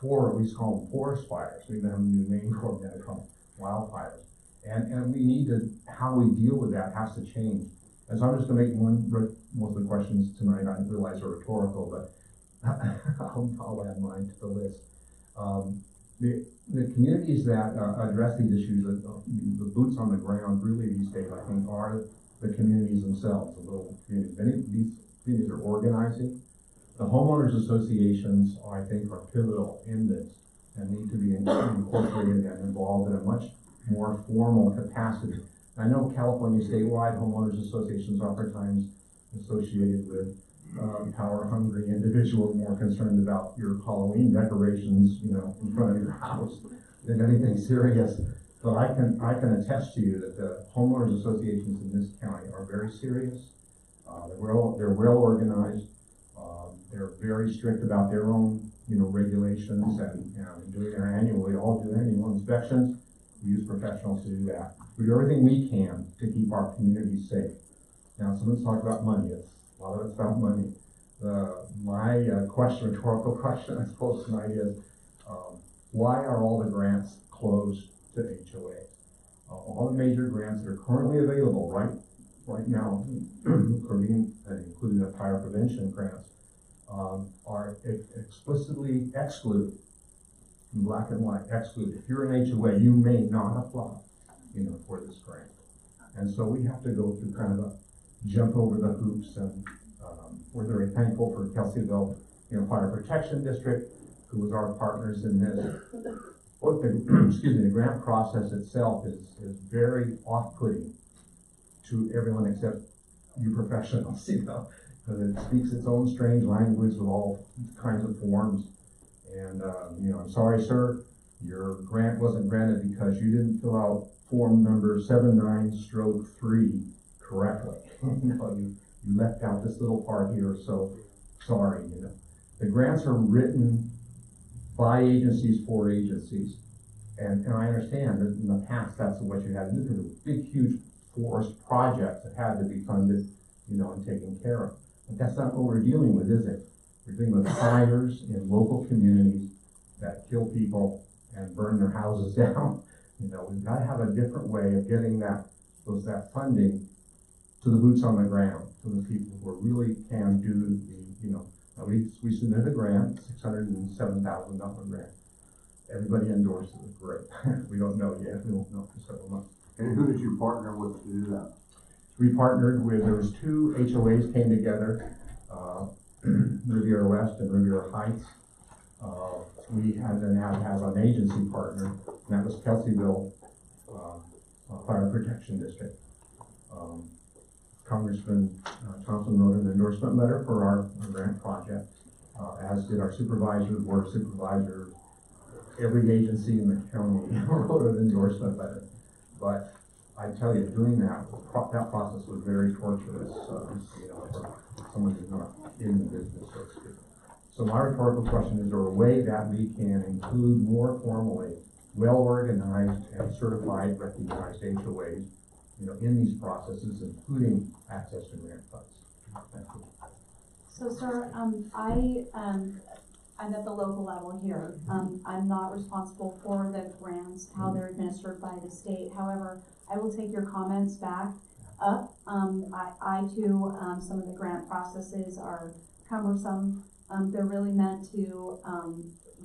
we used to call them forest fires. We even have a new name for them now, called wildfires. And we need to, how we deal with that has to change. And so I'm just going to make most of the questions tonight, I realize are rhetorical, but I'll add mine to the list. The communities that address these issues, the boots on the ground really these days, I think, are the communities themselves, the little communities. Many of these communities are organizing. The homeowners associations, I think, are pivotal in this and need to be incorporated and involved in a much more formal capacity. I know California statewide homeowners associations are oftentimes associated with power-hungry individuals more concerned about your Halloween decorations, in front of your house than anything serious. But I can attest to you that the homeowners associations in this county are very serious. They're well organized. They're very strict about their own, regulations and doing their annual inspections. We use professionals to do that. We do everything we can to keep our communities safe. Now, someone's talked about money. A lot of it's about money. My rhetorical question, I suppose, tonight is, why are all the grants closed to HOAs? All the major grants that are currently available right now, including the fire prevention grants, are explicitly excluded, in black and white, excluded. If you're an HOA, you may not apply, for this grant. And so we have to go through kind of a jump over the hoops, and we're very thankful for Kelseyville, Fire Protection District, who was our partners in this. What the grant process itself is very off-putting to everyone except you professionals, because it speaks its own strange language with all kinds of forms. And, I'm sorry, sir, your grant wasn't granted because you didn't fill out form number 79/3 correctly. You left out this little part here, so sorry, The grants are written by agencies for agencies. And I understand that in the past, that's what you had to do. There were big, huge forest projects that had to be funded, and taken care of. But that's not what we're dealing with, is it? We're dealing with fires in local communities that kill people and burn their houses down. We've got to have a different way of getting that funding to the boots on the ground, to the people who really can do we submitted a grant, $607,000 grant. Everybody endorsed it. Great. We don't know yet. We won't know for several months. And who did you partner with to do that? We partnered with, there was 2 HOAs came together, Riviera West and Riviera Heights. We had to now have an agency partner, and that was Kelseyville Fire Protection District. Congressman Thompson wrote an endorsement letter for our grant project, as did our supervisor, board of supervisors. Every agency in the county wrote an endorsement letter. But I tell you, doing that process was very torturous, for someone who's not in the business, so to speak. So my rhetorical question is there a way that we can include more formally well-organized and certified, recognized HOAs, in these processes, including access to grant funds? Thank you. So, sir, I'm at the local level here. I'm not responsible for the grants, how they're administered by the state. However, I will take your comments back up. I too, some of the grant processes are cumbersome. They're really meant to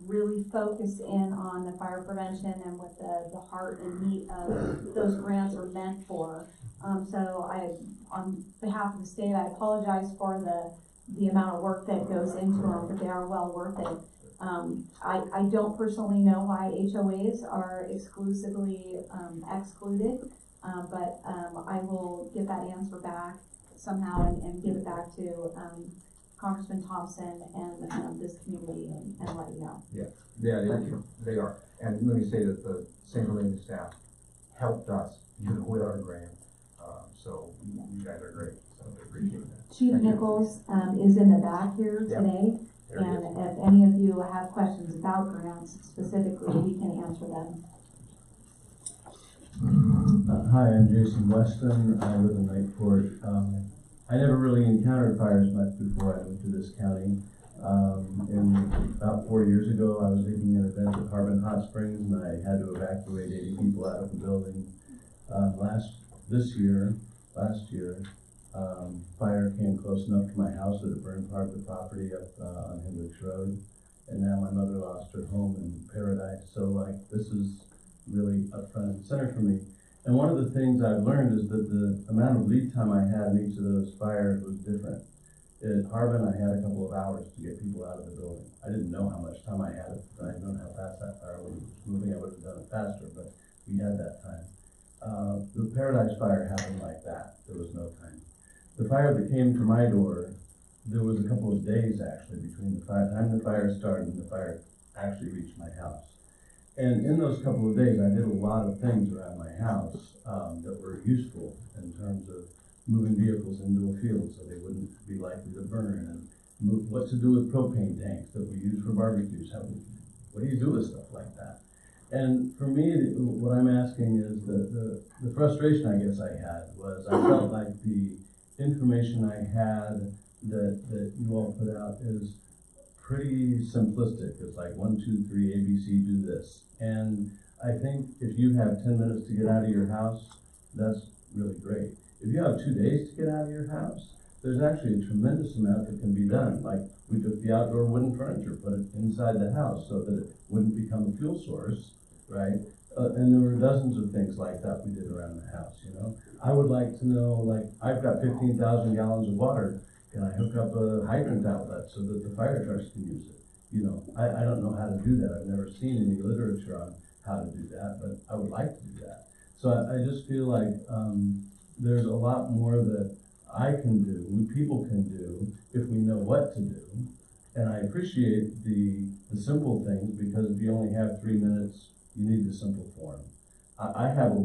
really focus in on the fire prevention and what the heart and meat of those grants are meant for. So on behalf of the state, I apologize for the amount of work that goes into them, but they are well worth it. I don't personally know why HOAs are exclusively, excluded, but I will get that answer back somehow and give it back to, Congressman Thompson and this community and let you know. Yeah, they are. And let me say that the St. Helena staff helped us, with our grant. So you guys are great. So I appreciate that. Chief Nichols is in the back here today, and if any of you have questions about grants specifically, we can answer them. Hi, I'm Jason Weston. I live in Lakeport. I never really encountered fires much before I moved to this county. About 4 years ago, I was leading an event at Harbin Hot Springs, and I had to evacuate 80 people out of the building. Last year, fire came close enough to my house that it burned part of the property up on Hendricks Road, and now my mother lost her home in Paradise. So, this is really up front and center for me. And one of the things I've learned is that the amount of lead time I had in each of those fires was different. At Harbin, I had a couple of hours to get people out of the building. I didn't know how much time I had at the time. I don't know how fast that fire was moving. I would have done it faster, but we had that time. The Paradise fire happened like that. There was no time. The fire that came to my door, there was a couple of days actually between the time the fire started and the fire actually reached my house. And in those couple of days, I did a lot of things around my house that were useful in terms of moving vehicles into a field so they wouldn't be likely to burn, and what to do with propane tanks that we use for barbecues. What do you do with stuff like that? And for me, what I'm asking is the frustration I guess I had was I felt like the information I had that you all put out is pretty simplistic. It's like 1, 2, 3, ABC, do this. And I think if you have 10 minutes to get out of your house, that's really great. If you have 2 days to get out of your house, there's actually a tremendous amount that can be done. Like we took the outdoor wooden furniture, put it inside the house so that it wouldn't become a fuel source, right? And there were dozens of things like that we did around the house, you know. I would like to know, like, I've got 15,000 gallons of water. Can I hook up a hydrant outlet so that the fire trucks can use it? You know, I don't know how to do that. I've never seen any literature on how to do that, but I would like to do that. So I just feel like there's a lot more that I can do, and people can do, if we know what to do. And I appreciate the simple things, because if you only have 3 minutes, you need the simple form. I have a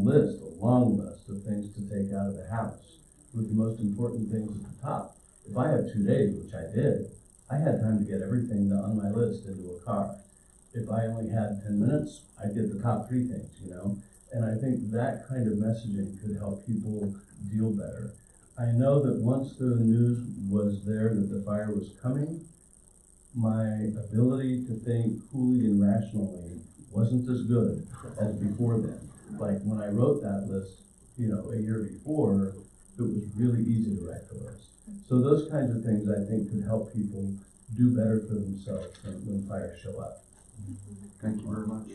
long list of things to take out of the house, with the most important things at the top. If I have 2 days, which I did, I had time to get everything on my list into a car. If I only had 10 minutes, I'd get the top 3 things, you know? And I think that kind of messaging could help people deal better. I know that once the news was there that the fire was coming, my ability to think coolly and rationally wasn't as good as before then. Like when I wrote that list, you know, a year before, it was really easy to write the list. So those kinds of things I think could help people do better for themselves when fires show up. Thank you very much.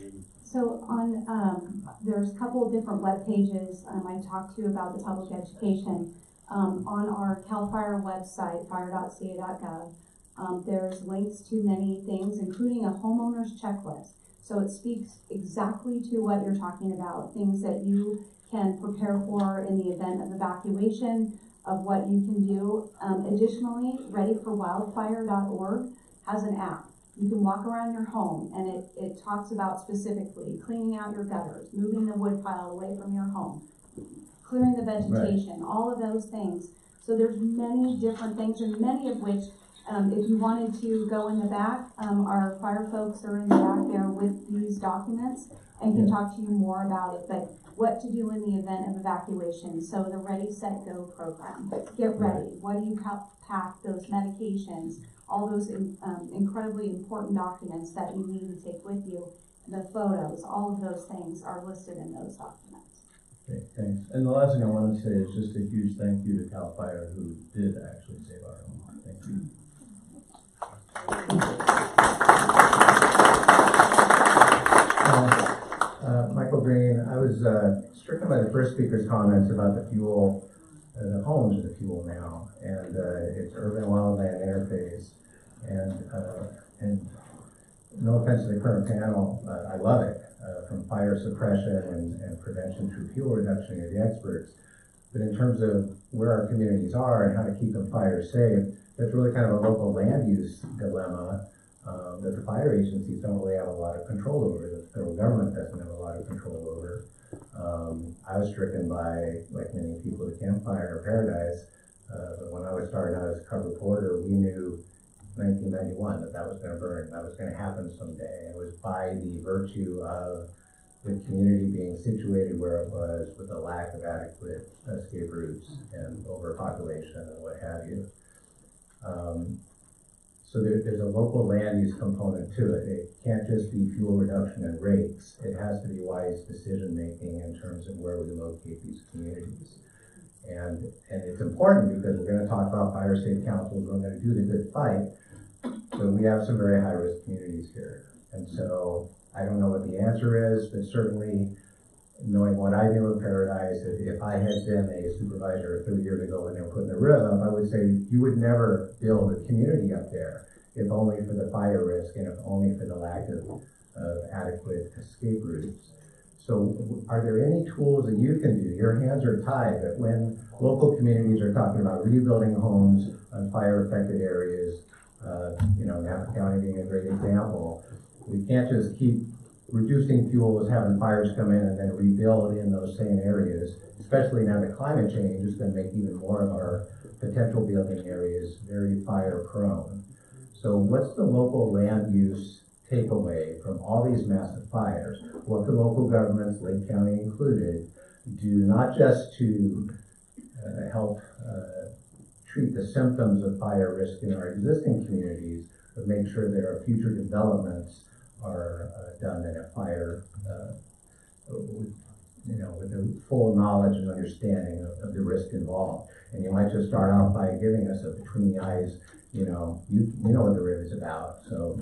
So on, there's a couple of different web pages I talked to you about the public education. On our CAL FIRE website, fire.ca.gov, there's links to many things, including a homeowner's checklist. So it speaks exactly to what you're talking about, things that you can prepare for in the event of evacuation, of what you can do. Additionally, readyforwildfire.org has an app. You can walk around your home, and it talks about specifically cleaning out your gutters, moving the wood pile away from your home, clearing the vegetation, all of those things. So there's many different things, and many of which, if you wanted to go in the back, our fire folks are in the back there with these documents and can talk to you more about it. But what to do in the event of evacuation. So the Ready, Set, Go program. Get ready. What do you pack? Those medications, all those incredibly important documents that you need to take with you. The photos, all of those things are listed in those documents. Okay, thanks. And the last thing I want to say is just a huge thank you to CAL FIRE, who did actually save our home. Thank you. Michael Green, I was stricken by the first speaker's comments about the fuel, the homes are the fuel now, and it's urban wildland interface, and no offense to the current panel, I love it, from fire suppression and prevention through fuel reduction, you're the experts. But in terms of where our communities are and how to keep them fire safe, that's really kind of a local land use dilemma that the fire agencies don't really have a lot of control over, the federal government doesn't have a lot of control over. I was stricken by, like many people, the campfire paradise, but when I was starting out as a cub reporter, we knew 1991 that was going to burn, that was going to happen someday. It was by the virtue of the community being situated where it was, with a lack of adequate escape routes and overpopulation and what have you. So there's a local land use component to it. It can't just be fuel reduction and rates. It has to be wise decision making in terms of where we locate these communities. And it's important because we're going to talk about fire safe councils, we're going to do the good fight, but we have some very high risk communities here. And so I don't know what the answer is, but certainly knowing what I knew of Paradise, if I had been a supervisor 30 years ago when they were putting the roof up, I would say you would never build a community up there, if only for the fire risk and if only for the lack of adequate escape routes. So are there any tools that you can do? Your hands are tied, but when local communities are talking about rebuilding homes on fire affected areas, Napa County being a great example, we can't just keep reducing fuels, having fires come in and then rebuild in those same areas, especially now that climate change is going to make even more of our potential building areas very fire prone. So what's the local land use takeaway from all these massive fires? What can local governments, Lake County included, do not just to help treat the symptoms of fire risk in our existing communities, but make sure that our future developments are done in a fire, with the full knowledge and understanding of the risk involved. And you might just start out by giving us a between the eyes, you know what the risk is about. So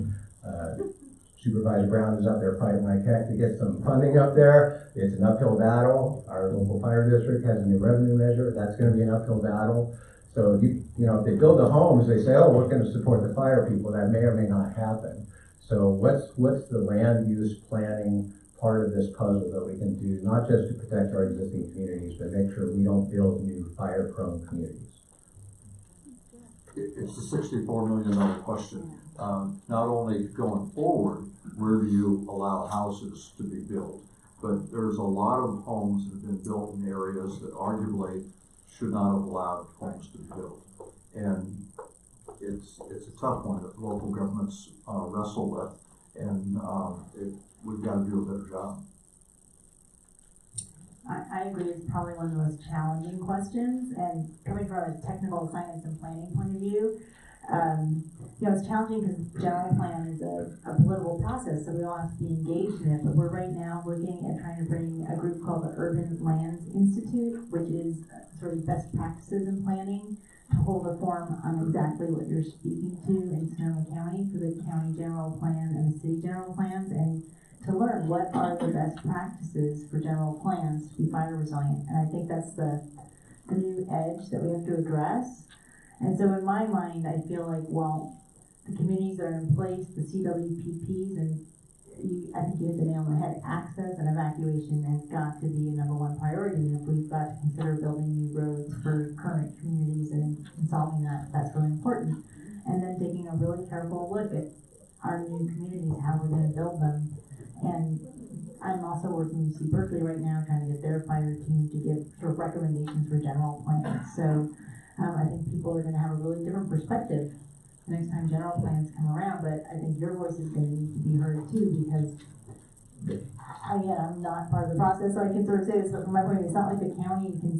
Supervisor Brown is up there fighting like heck to get some funding up there. It's an uphill battle. Our local fire district has a new revenue measure. That's going to be an uphill battle. So if they build the homes, they say, oh, we're going to support the fire people. That may or may not happen. So what's the land use planning part of this puzzle that we can do, not just to protect our existing communities, but make sure we don't build new fire-prone communities? It's a $64 million question. Not only going forward, where do you allow houses to be built, but there's a lot of homes that have been built in areas that arguably should not have allowed homes to be built. And it's a tough one that local governments wrestle with, and we've got to do a better job. I agree, it's probably one of the most challenging questions, and coming from a technical science and planning point of view, it's challenging because general plan is a political process, so we all have to be engaged in it, but we're right now looking at trying to bring a group called the Urban Lands Institute, which is sort of best practices in planning, to hold a forum on exactly what you're speaking to in Sonoma County for the county general plan and the city general plans, and to learn what are the best practices for general plans to be fire resilient. And I think that's the new edge that we have to address. And so in my mind, I feel like, well, the communities that are in place, the CWPPs, and I think you hit the nail on the head, access and evacuation has got to be a #1 priority. And if we've got to consider building new roads for current communities and solving that, that's really important. And then taking a really careful look at our new communities, how we're going to build them. And I'm also working with UC Berkeley right now, trying to get their fire team to give sort of recommendations for general plans. So I think people are going to have a really different perspective the next time general plans come around, but I think your voice is going to need to be heard too, because again, I'm not part of the process, so I can sort of say this, but from my point of view, it's not like the county can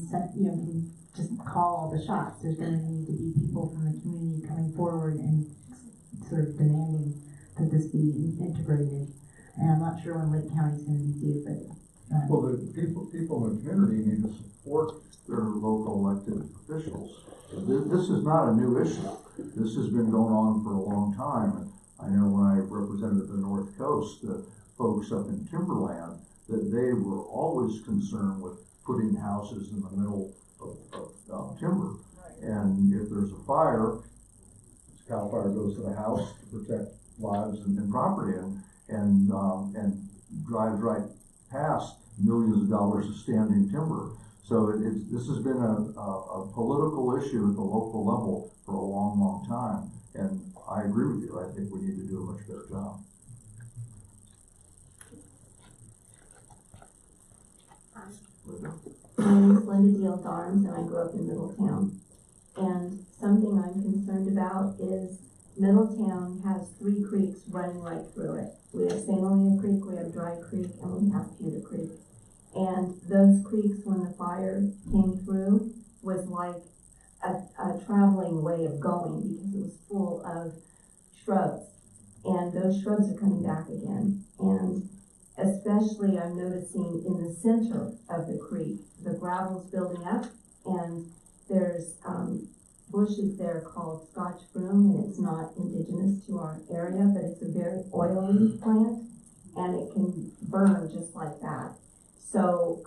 just call all the shots. There's going to need to be people from the community coming forward and sort of demanding that this be integrated. And I'm not sure when Lake County's going to be due, but well, the people in the community need to support their local elected officials. This is not a new issue. This has been going on for a long time. And I know when I represented the North Coast, the folks up in Timberland, that they were always concerned with putting houses in the middle of timber. And if there's a fire, CAL FIRE goes to the house to protect lives and property, and drives right past millions of dollars of standing timber. So this has been a political issue at the local level for a long, long time, and I agree with you. I think we need to do a much better job. My name is Linda Deal Darms, and I grew up in Middletown. And something I'm concerned about is Middletown has 3 creeks running right through it. We have St. Helena Creek, we have Dry Creek, and we have Pewter Creek. And those creeks, when the fire came through, was like a traveling way of going because it was full of shrubs. And those shrubs are coming back again. And especially I'm noticing in the center of the creek, the gravel's building up, and there's bushes there called Scotch broom, and it's not indigenous to our area, but it's a very oily plant, and it can burn just like that. So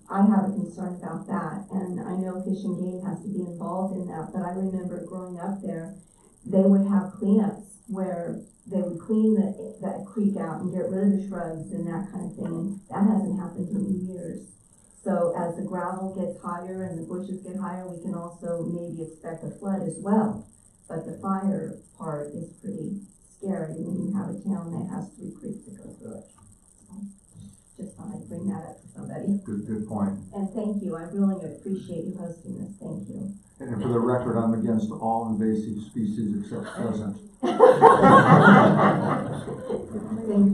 I have a concern about that, and I know Fish and Game has to be involved in that, but I remember growing up there, they would have cleanups where they would clean that creek out and get rid of the shrubs and that kind of thing, and that hasn't happened in years. So as the gravel gets higher and the bushes get higher, we can also maybe expect a flood as well. But the fire part is pretty scary when you have a town that has 3 creeks that go through it. So just thought I'd bring that up to somebody. Good point. And thank you. I really appreciate you hosting this. Thank you. And for the record, I'm against all invasive species except pheasant.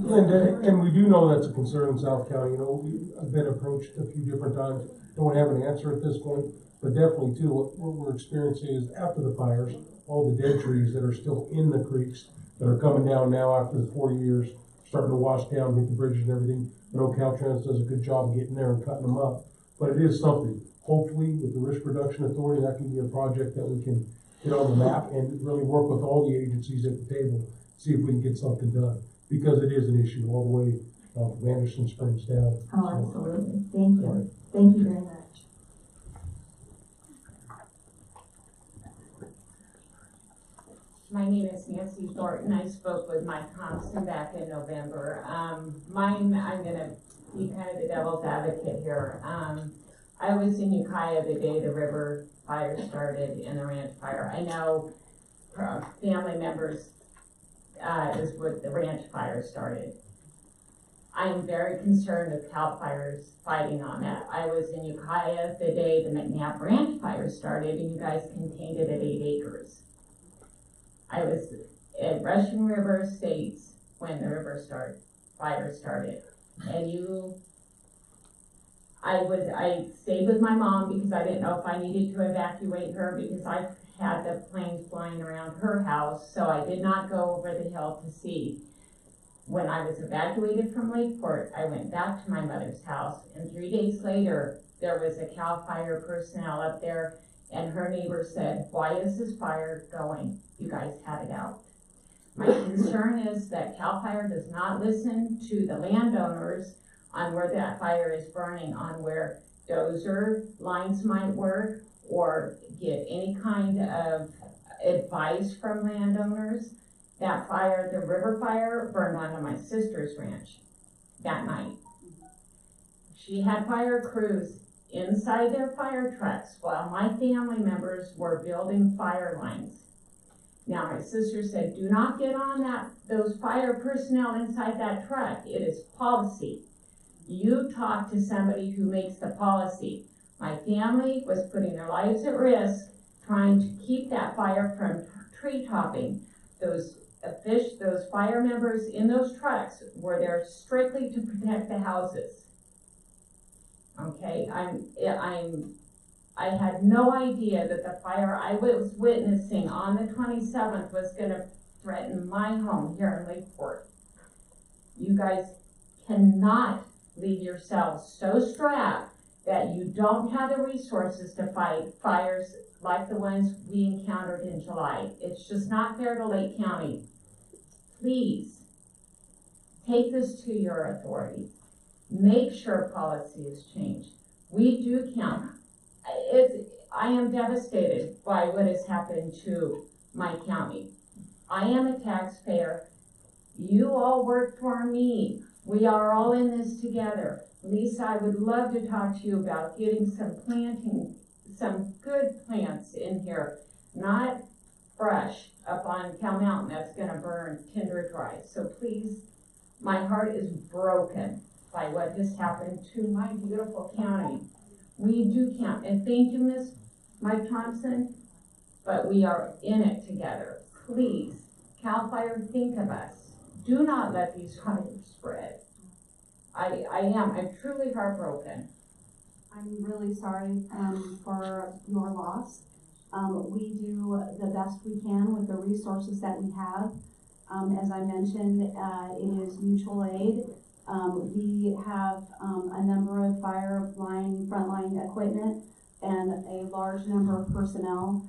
Linda, and we do know that's a concern in South County. You know, I've been approached a few different times. Don't have an answer at this point, but definitely too, what we're experiencing is after the fires, all the dead trees that are still in the creeks that are coming down now after the 4 years, starting to wash down, hit the bridges and everything. I know Caltrans does a good job of getting there and cutting them up, but it is something. Hopefully, with the Risk Reduction Authority, that can be a project that we can get on the map and really work with all the agencies at the table, see if we can get something done, because it is an issue all the way from Anderson Springs down. Oh, absolutely. Thank you. Right. Thank you very much. My name is Nancy Thornton. I spoke with Mike Thompson back in November. I'm going to be kind of the devil's advocate here. I was in Ukiah the day the river fire started and the ranch fire. I know family members is what the ranch fire started. I am very concerned with CAL FIRE's fighting on that. I was in Ukiah the day the McNabb ranch fire started, and you guys contained it at 8 acres. I was at Russian River Estates when the fire started, and I stayed with my mom because I didn't know if I needed to evacuate her because I had the planes flying around her house, so I did not go over the hill to see. When I was evacuated from Lakeport, I went back to my mother's house, and 3 days later, there was a CAL FIRE personnel up there, and her neighbor said, "Why is this fire going? You guys had it out." My concern is that CAL FIRE does not listen to the landowners on where that fire is burning, on where dozer lines might work, or get any kind of advice from landowners. That fire, the river fire, burned onto my sister's ranch that night. She had fire crews inside their fire trucks while my family members were building fire lines. Now my sister said, "Do not get on those fire personnel inside that truck. It is policy. You talk to somebody who makes the policy." My family was putting their lives at risk trying to keep that fire from tree topping. Those fire members in those trucks were there strictly to protect the houses. Okay, I had no idea that the fire I was witnessing on the 27th was gonna threaten my home here in Lakeport. You guys cannot leave yourselves so strapped that you don't have the resources to fight fires like the ones we encountered in July. It's just not fair to Lake County. Please, take this to your authority. Make sure policy is changed. We do count. I am devastated by what has happened to my county. I am a taxpayer, You all work for me. We are all in this together. Lisa, I would love to talk to you about getting some good plants in here, not brush up on Cow Mountain that's gonna burn tinder dry. So please, my heart is broken by what has happened to my beautiful county. We do count, and thank you, Miss Mike Thompson, but we are in it together. Please, CAL FIRE, think of us. Do not let these fires spread. I'm truly heartbroken. I'm really sorry for your loss. We do the best we can with the resources that we have. As I mentioned, it is mutual aid. We have a number of frontline equipment and a large number of personnel.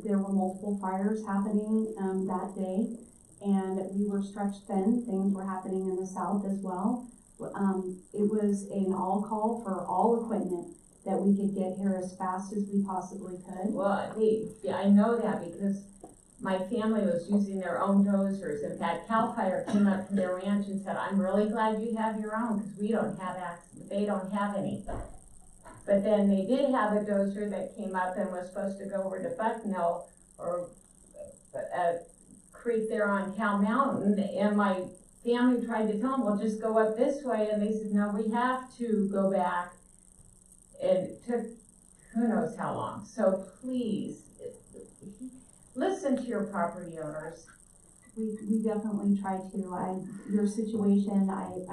There were multiple fires happening that day, and we were stretched thin. Things were happening in the south as well. It was an all call for all equipment that we could get here as fast as we possibly could. Well, I know that because my family was using their own dozers. In fact, CAL FIRE came up to their ranch and said, I'm really glad you have your own because we don't have access, they don't have any. But then they did have a dozer that came up and was supposed to go over to Bucknell or creek there on Cow Mountain, and my family tried to tell them, well, just go up this way, and they said, no, we have to go back. And it took who knows how long. So please, listen to your property owners. We definitely try to. Your situation, I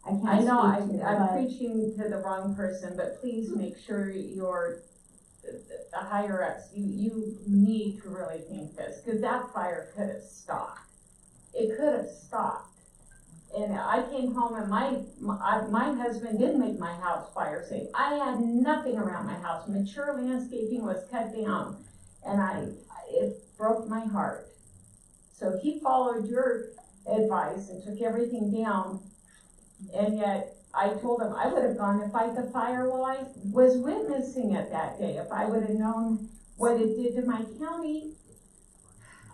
can't. I know I'm preaching to the wrong person, but please make sure the higher ups, you need to really think this, because that fire could have stopped. It could have stopped. And I came home and my husband did make my house fire safe. I had nothing around my house. Mature landscaping was cut down, and it broke my heart. So he followed your advice and took everything down, and yet I told him I would have gone to fight the fire while I was witnessing it that day. If I would have known what it did to my county.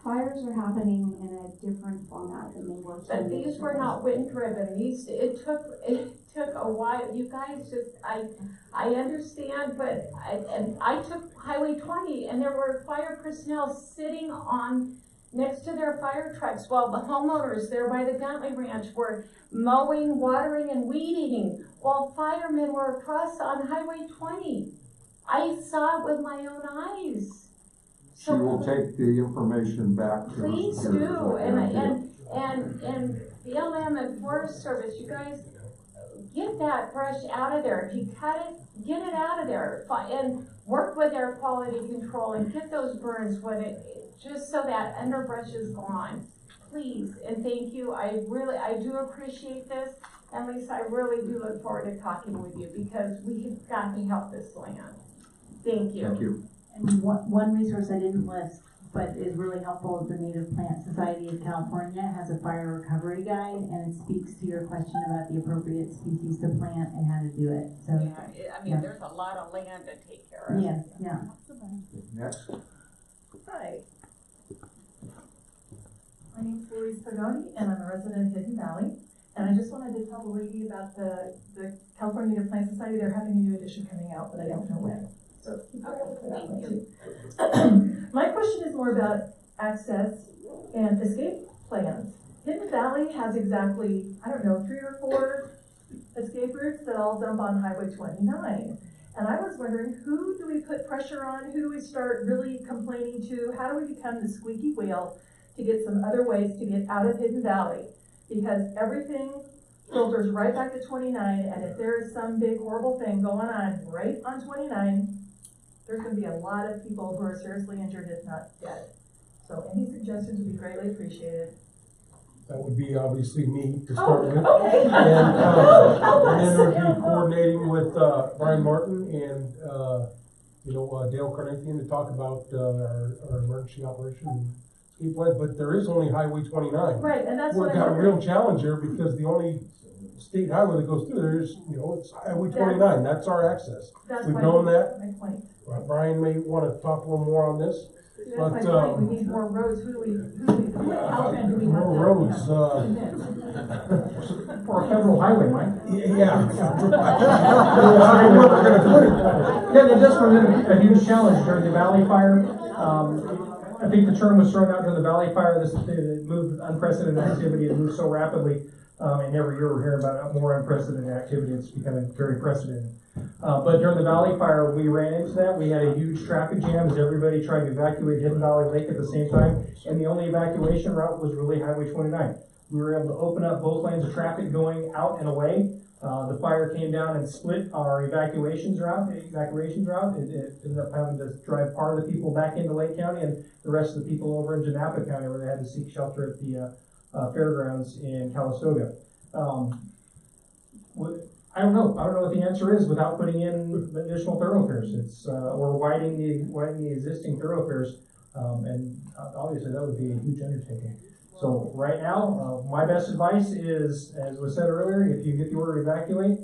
Fires are happening in a different format than they were. But these were not wind driven. It took a while. You guys I understand, but I took Highway 20 and there were fire personnel sitting next to their fire trucks while the homeowners there by the Guntley Ranch were mowing, watering, and weed eating while firemen were across on Highway 20. I saw it with my own eyes. She will take the information back to us. Please do, and BLM and Forest Service, you guys, get that brush out of there. If you cut it, get it out of there, and work with air quality control and get those burns just so that underbrush is gone. Please, and thank you. I do appreciate this, and Lisa, I really do look forward to talking with you because we've got to help this land. Thank you. Thank you. And one resource I didn't list, but is really helpful, is the Native Plant Society of California has a fire recovery guide, and it speaks to your question about the appropriate species to plant and how to do it. So Yeah, there's a lot of land to take care of. Yes, yeah. Next. Hi. My name's Louise Pagoni, and I'm a resident of Hidden Valley. And I just wanted to tell the lady about the California Native Plant Society. They're having a new edition coming out, but I don't know when. So keep an eye out for that one too. My question is more about access and escape plans. Hidden Valley has exactly, 3 or 4 escape routes that all dump on Highway 29. And I was wondering, who do we put pressure on? Who do we start really complaining to? How do we become the squeaky wheel to get some other ways to get out of Hidden Valley? Because everything filters right back to 29, and if there is some big horrible thing going on right on 29, there's going to be a lot of people who are seriously injured, if not dead. So any suggestions would be greatly appreciated. That would be obviously me to start with. Okay. And then there would be coordinating with Brian Martin and Dale Carnathian to talk about our emergency operation escape plans. But there is only Highway 29. Right, and that's We've got a real challenge here because the only state highway that goes through there is, it's Highway 29. That's our access. That's We've known that. my point. Brian may want to talk a little more on this. But, That's my point, we need more roads, how often do we have more to roads, For a federal highway, Mike. yeah. Yeah, that's been a huge challenge during the Valley Fire. I think the term was thrown out during the Valley Fire. It moved unprecedented activity. It moved so rapidly, and every year we're hearing about more unprecedented activity. It's becoming very precedented. But during the Valley Fire, we ran into that. We had a huge traffic jam as everybody tried to evacuate Hidden Valley Lake at the same time, and the only evacuation route was really Highway 29. We were able to open up both lanes of traffic going out and away. The fire came down and split our evacuations route. It ended up having to drive part of the people back into Lake County and the rest of the people over into Napa County, where they had to seek shelter at the fairgrounds in Calistoga. I don't know what the answer is without putting in additional thoroughfares. Or widening the existing thoroughfares, and obviously that would be a huge undertaking. So right now, my best advice is, as was said earlier, if you get the order to evacuate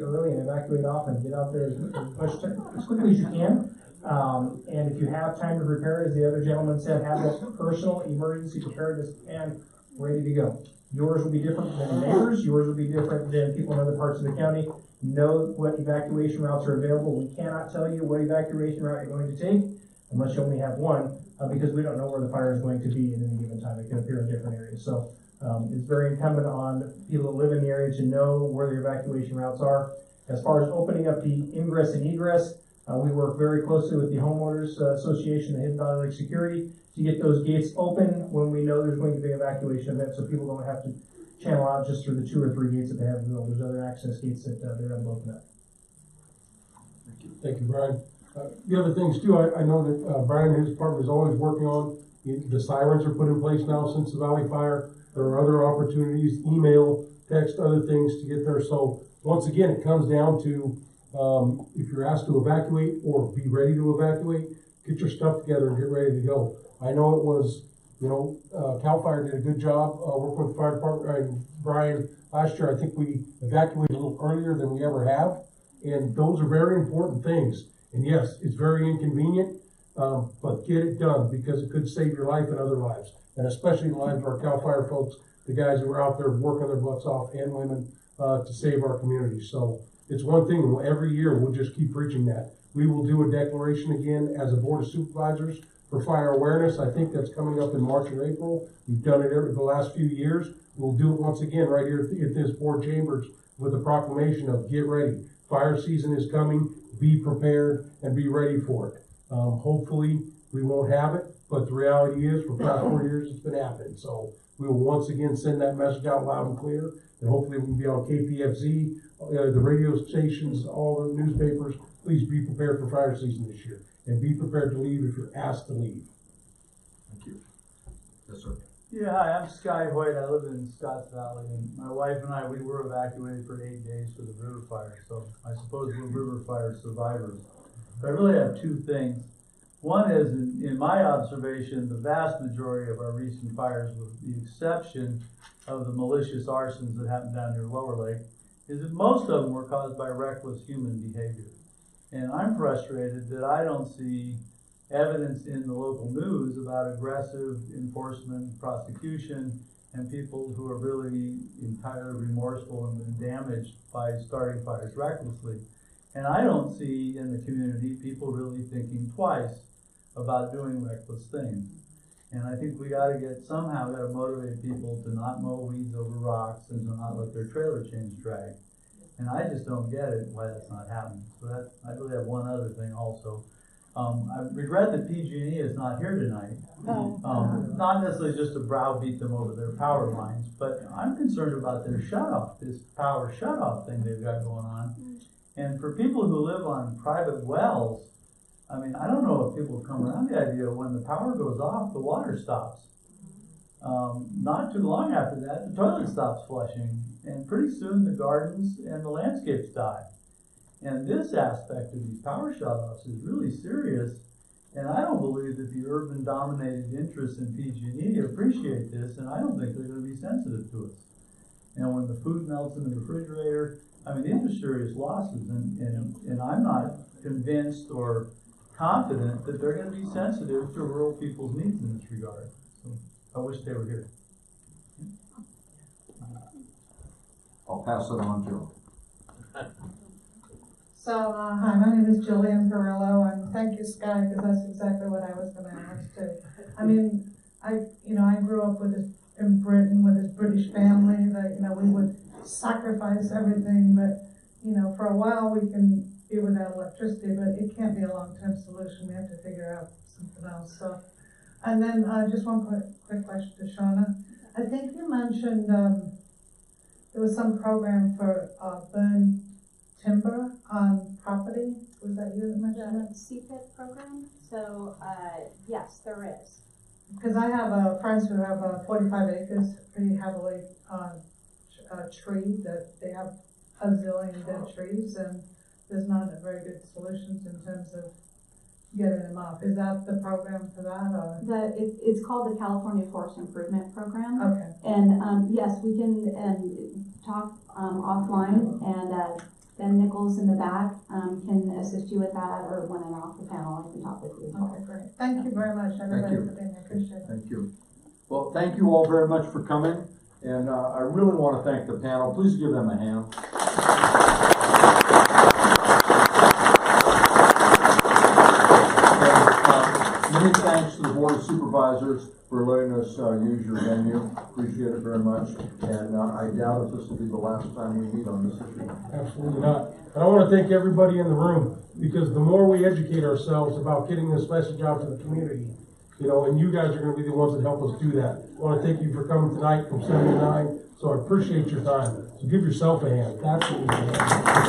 early and evacuate often. Get out there as quickly as you can. And if you have time to prepare, as the other gentleman said, have that personal emergency preparedness plan ready to go. Yours will be different than neighbors. Yours will be different than people in other parts of the county. Know what evacuation routes are available. We cannot tell you what evacuation route you're going to take unless you only have one, because we don't know where the fire is going to be at any given time. It can appear in different areas. So it's very incumbent on people that live in the area to know where the evacuation routes are. As far as opening up the ingress and egress, we work very closely with the Homeowners Association, the Hidden Valley Lake Security, to get those gates open when we know there's going to be an evacuation event, so people don't have to channel out just through the 2 or 3 gates that they have built. There's other access gates that they're able to open up. Thank you, Brian. The other things too, I know that Brian and his department is always working on. The sirens are put in place now since the Valley Fire. There are other opportunities, email, text, other things to get there. So once again, it comes down to if you're asked to evacuate or be ready to evacuate, get your stuff together and get ready to go. I know it was, CAL FIRE did a good job working with the fire department. Brian, last year, I think we evacuated a little earlier than we ever have. And those are very important things. And yes, it's very inconvenient, but get it done because it could save your life and other lives. And especially the lives of our CAL FIRE folks, the guys who are out there working their butts off, and women, to save our community. So it's one thing, every year we'll just keep preaching that. We will do a declaration again as a Board of Supervisors for fire awareness. I think that's coming up in March or April. We've done it the last few years. We'll do it once again right here at this board chambers with a proclamation of get ready. Fire season is coming. Be prepared and be ready for it. Hopefully we won't have it, but the reality is for the past 4 years it's been happening. So we will once again send that message out loud and clear, and hopefully we can be on KPFZ, the radio stations, all the newspapers. Please be prepared for fire season this year, and be prepared to leave if you're asked to leave. Thank you. Yes, sir. Yeah, hi, I'm Sky Hoyt. I live in Scotts Valley, and my wife and I, we were evacuated for 8 days for the river fire, so I suppose we're river fire survivors. But I really have 2 things. One is, in my observation, the vast majority of our recent fires, with the exception of the malicious arsons that happened down near Lower Lake, is that most of them were caused by reckless human behavior. And I'm frustrated that I don't see evidence in the local news about aggressive enforcement, prosecution, and people who are really entirely remorseful and been damaged by starting fires recklessly. And I don't see in the community people really thinking twice about doing reckless things. And I think we gotta motivate people to not mow weeds over rocks and to not let their trailer chains drag. And I just don't get it why that's not happening. So I really have one other thing also. I regret that PG&E is not here tonight. Not necessarily just to browbeat them over their power lines, but I'm concerned about their shutoff, this power shutoff thing they've got going on. And for people who live on private wells, I mean, I don't know if people come around the idea when the power goes off, the water stops. Not too long after that, the toilet stops flushing, and pretty soon the gardens and the landscapes die. And this aspect of these power shutoffs is really serious, and I don't believe that the urban-dominated interests in PG&E appreciate this, and I don't think they're going to be sensitive to us. And when the food melts in the refrigerator, I mean, these are serious losses, and I'm not convinced or confident that they're gonna be sensitive to rural people's needs in this regard. So I wish they were here. I'll pass it on to him. So, hi, my name is Jillian Perillo, and thank you, Sky, because that's exactly what I was gonna ask too. I mean, I grew up in Britain with this British family that, we would sacrifice everything, but, for a while we can be without electricity, but it can't be a long-term solution. We have to figure out something else, so. And then, just one quick question to Shauna. I think you mentioned, there was some program for, burned timber on property. Was that you that mentioned that? CPIP program, so, yes, there is. Because I have friends who have 45 acres, pretty heavily treed, that they have a zillion dead trees, and there's not a very good solutions in terms of getting them off. Is that the program for that, or? It's called the California Forest Improvement Program. Okay. And, yes, we can, talk, offline, and, Ben Nichols in the back, can assist you with that, or when I'm off the panel, I can talk with you as well. Okay, great. Thank you very much, everybody, you. for being here. Appreciate it. Thank you. Well, thank you all very much for coming, and I really want to thank the panel. Please give them a hand. And, many thanks to the Board of Supervisors for letting us use your venue. Appreciate it very much, and I doubt if this will be the last time we meet on this issue. Absolutely not. And I want to thank everybody in the room, because the more we educate ourselves about getting this message out to the community, and you guys are going to be the ones that help us do that. I want to thank you for coming tonight from 7 to 9. So I appreciate your time. So give yourself a hand. That's what we do.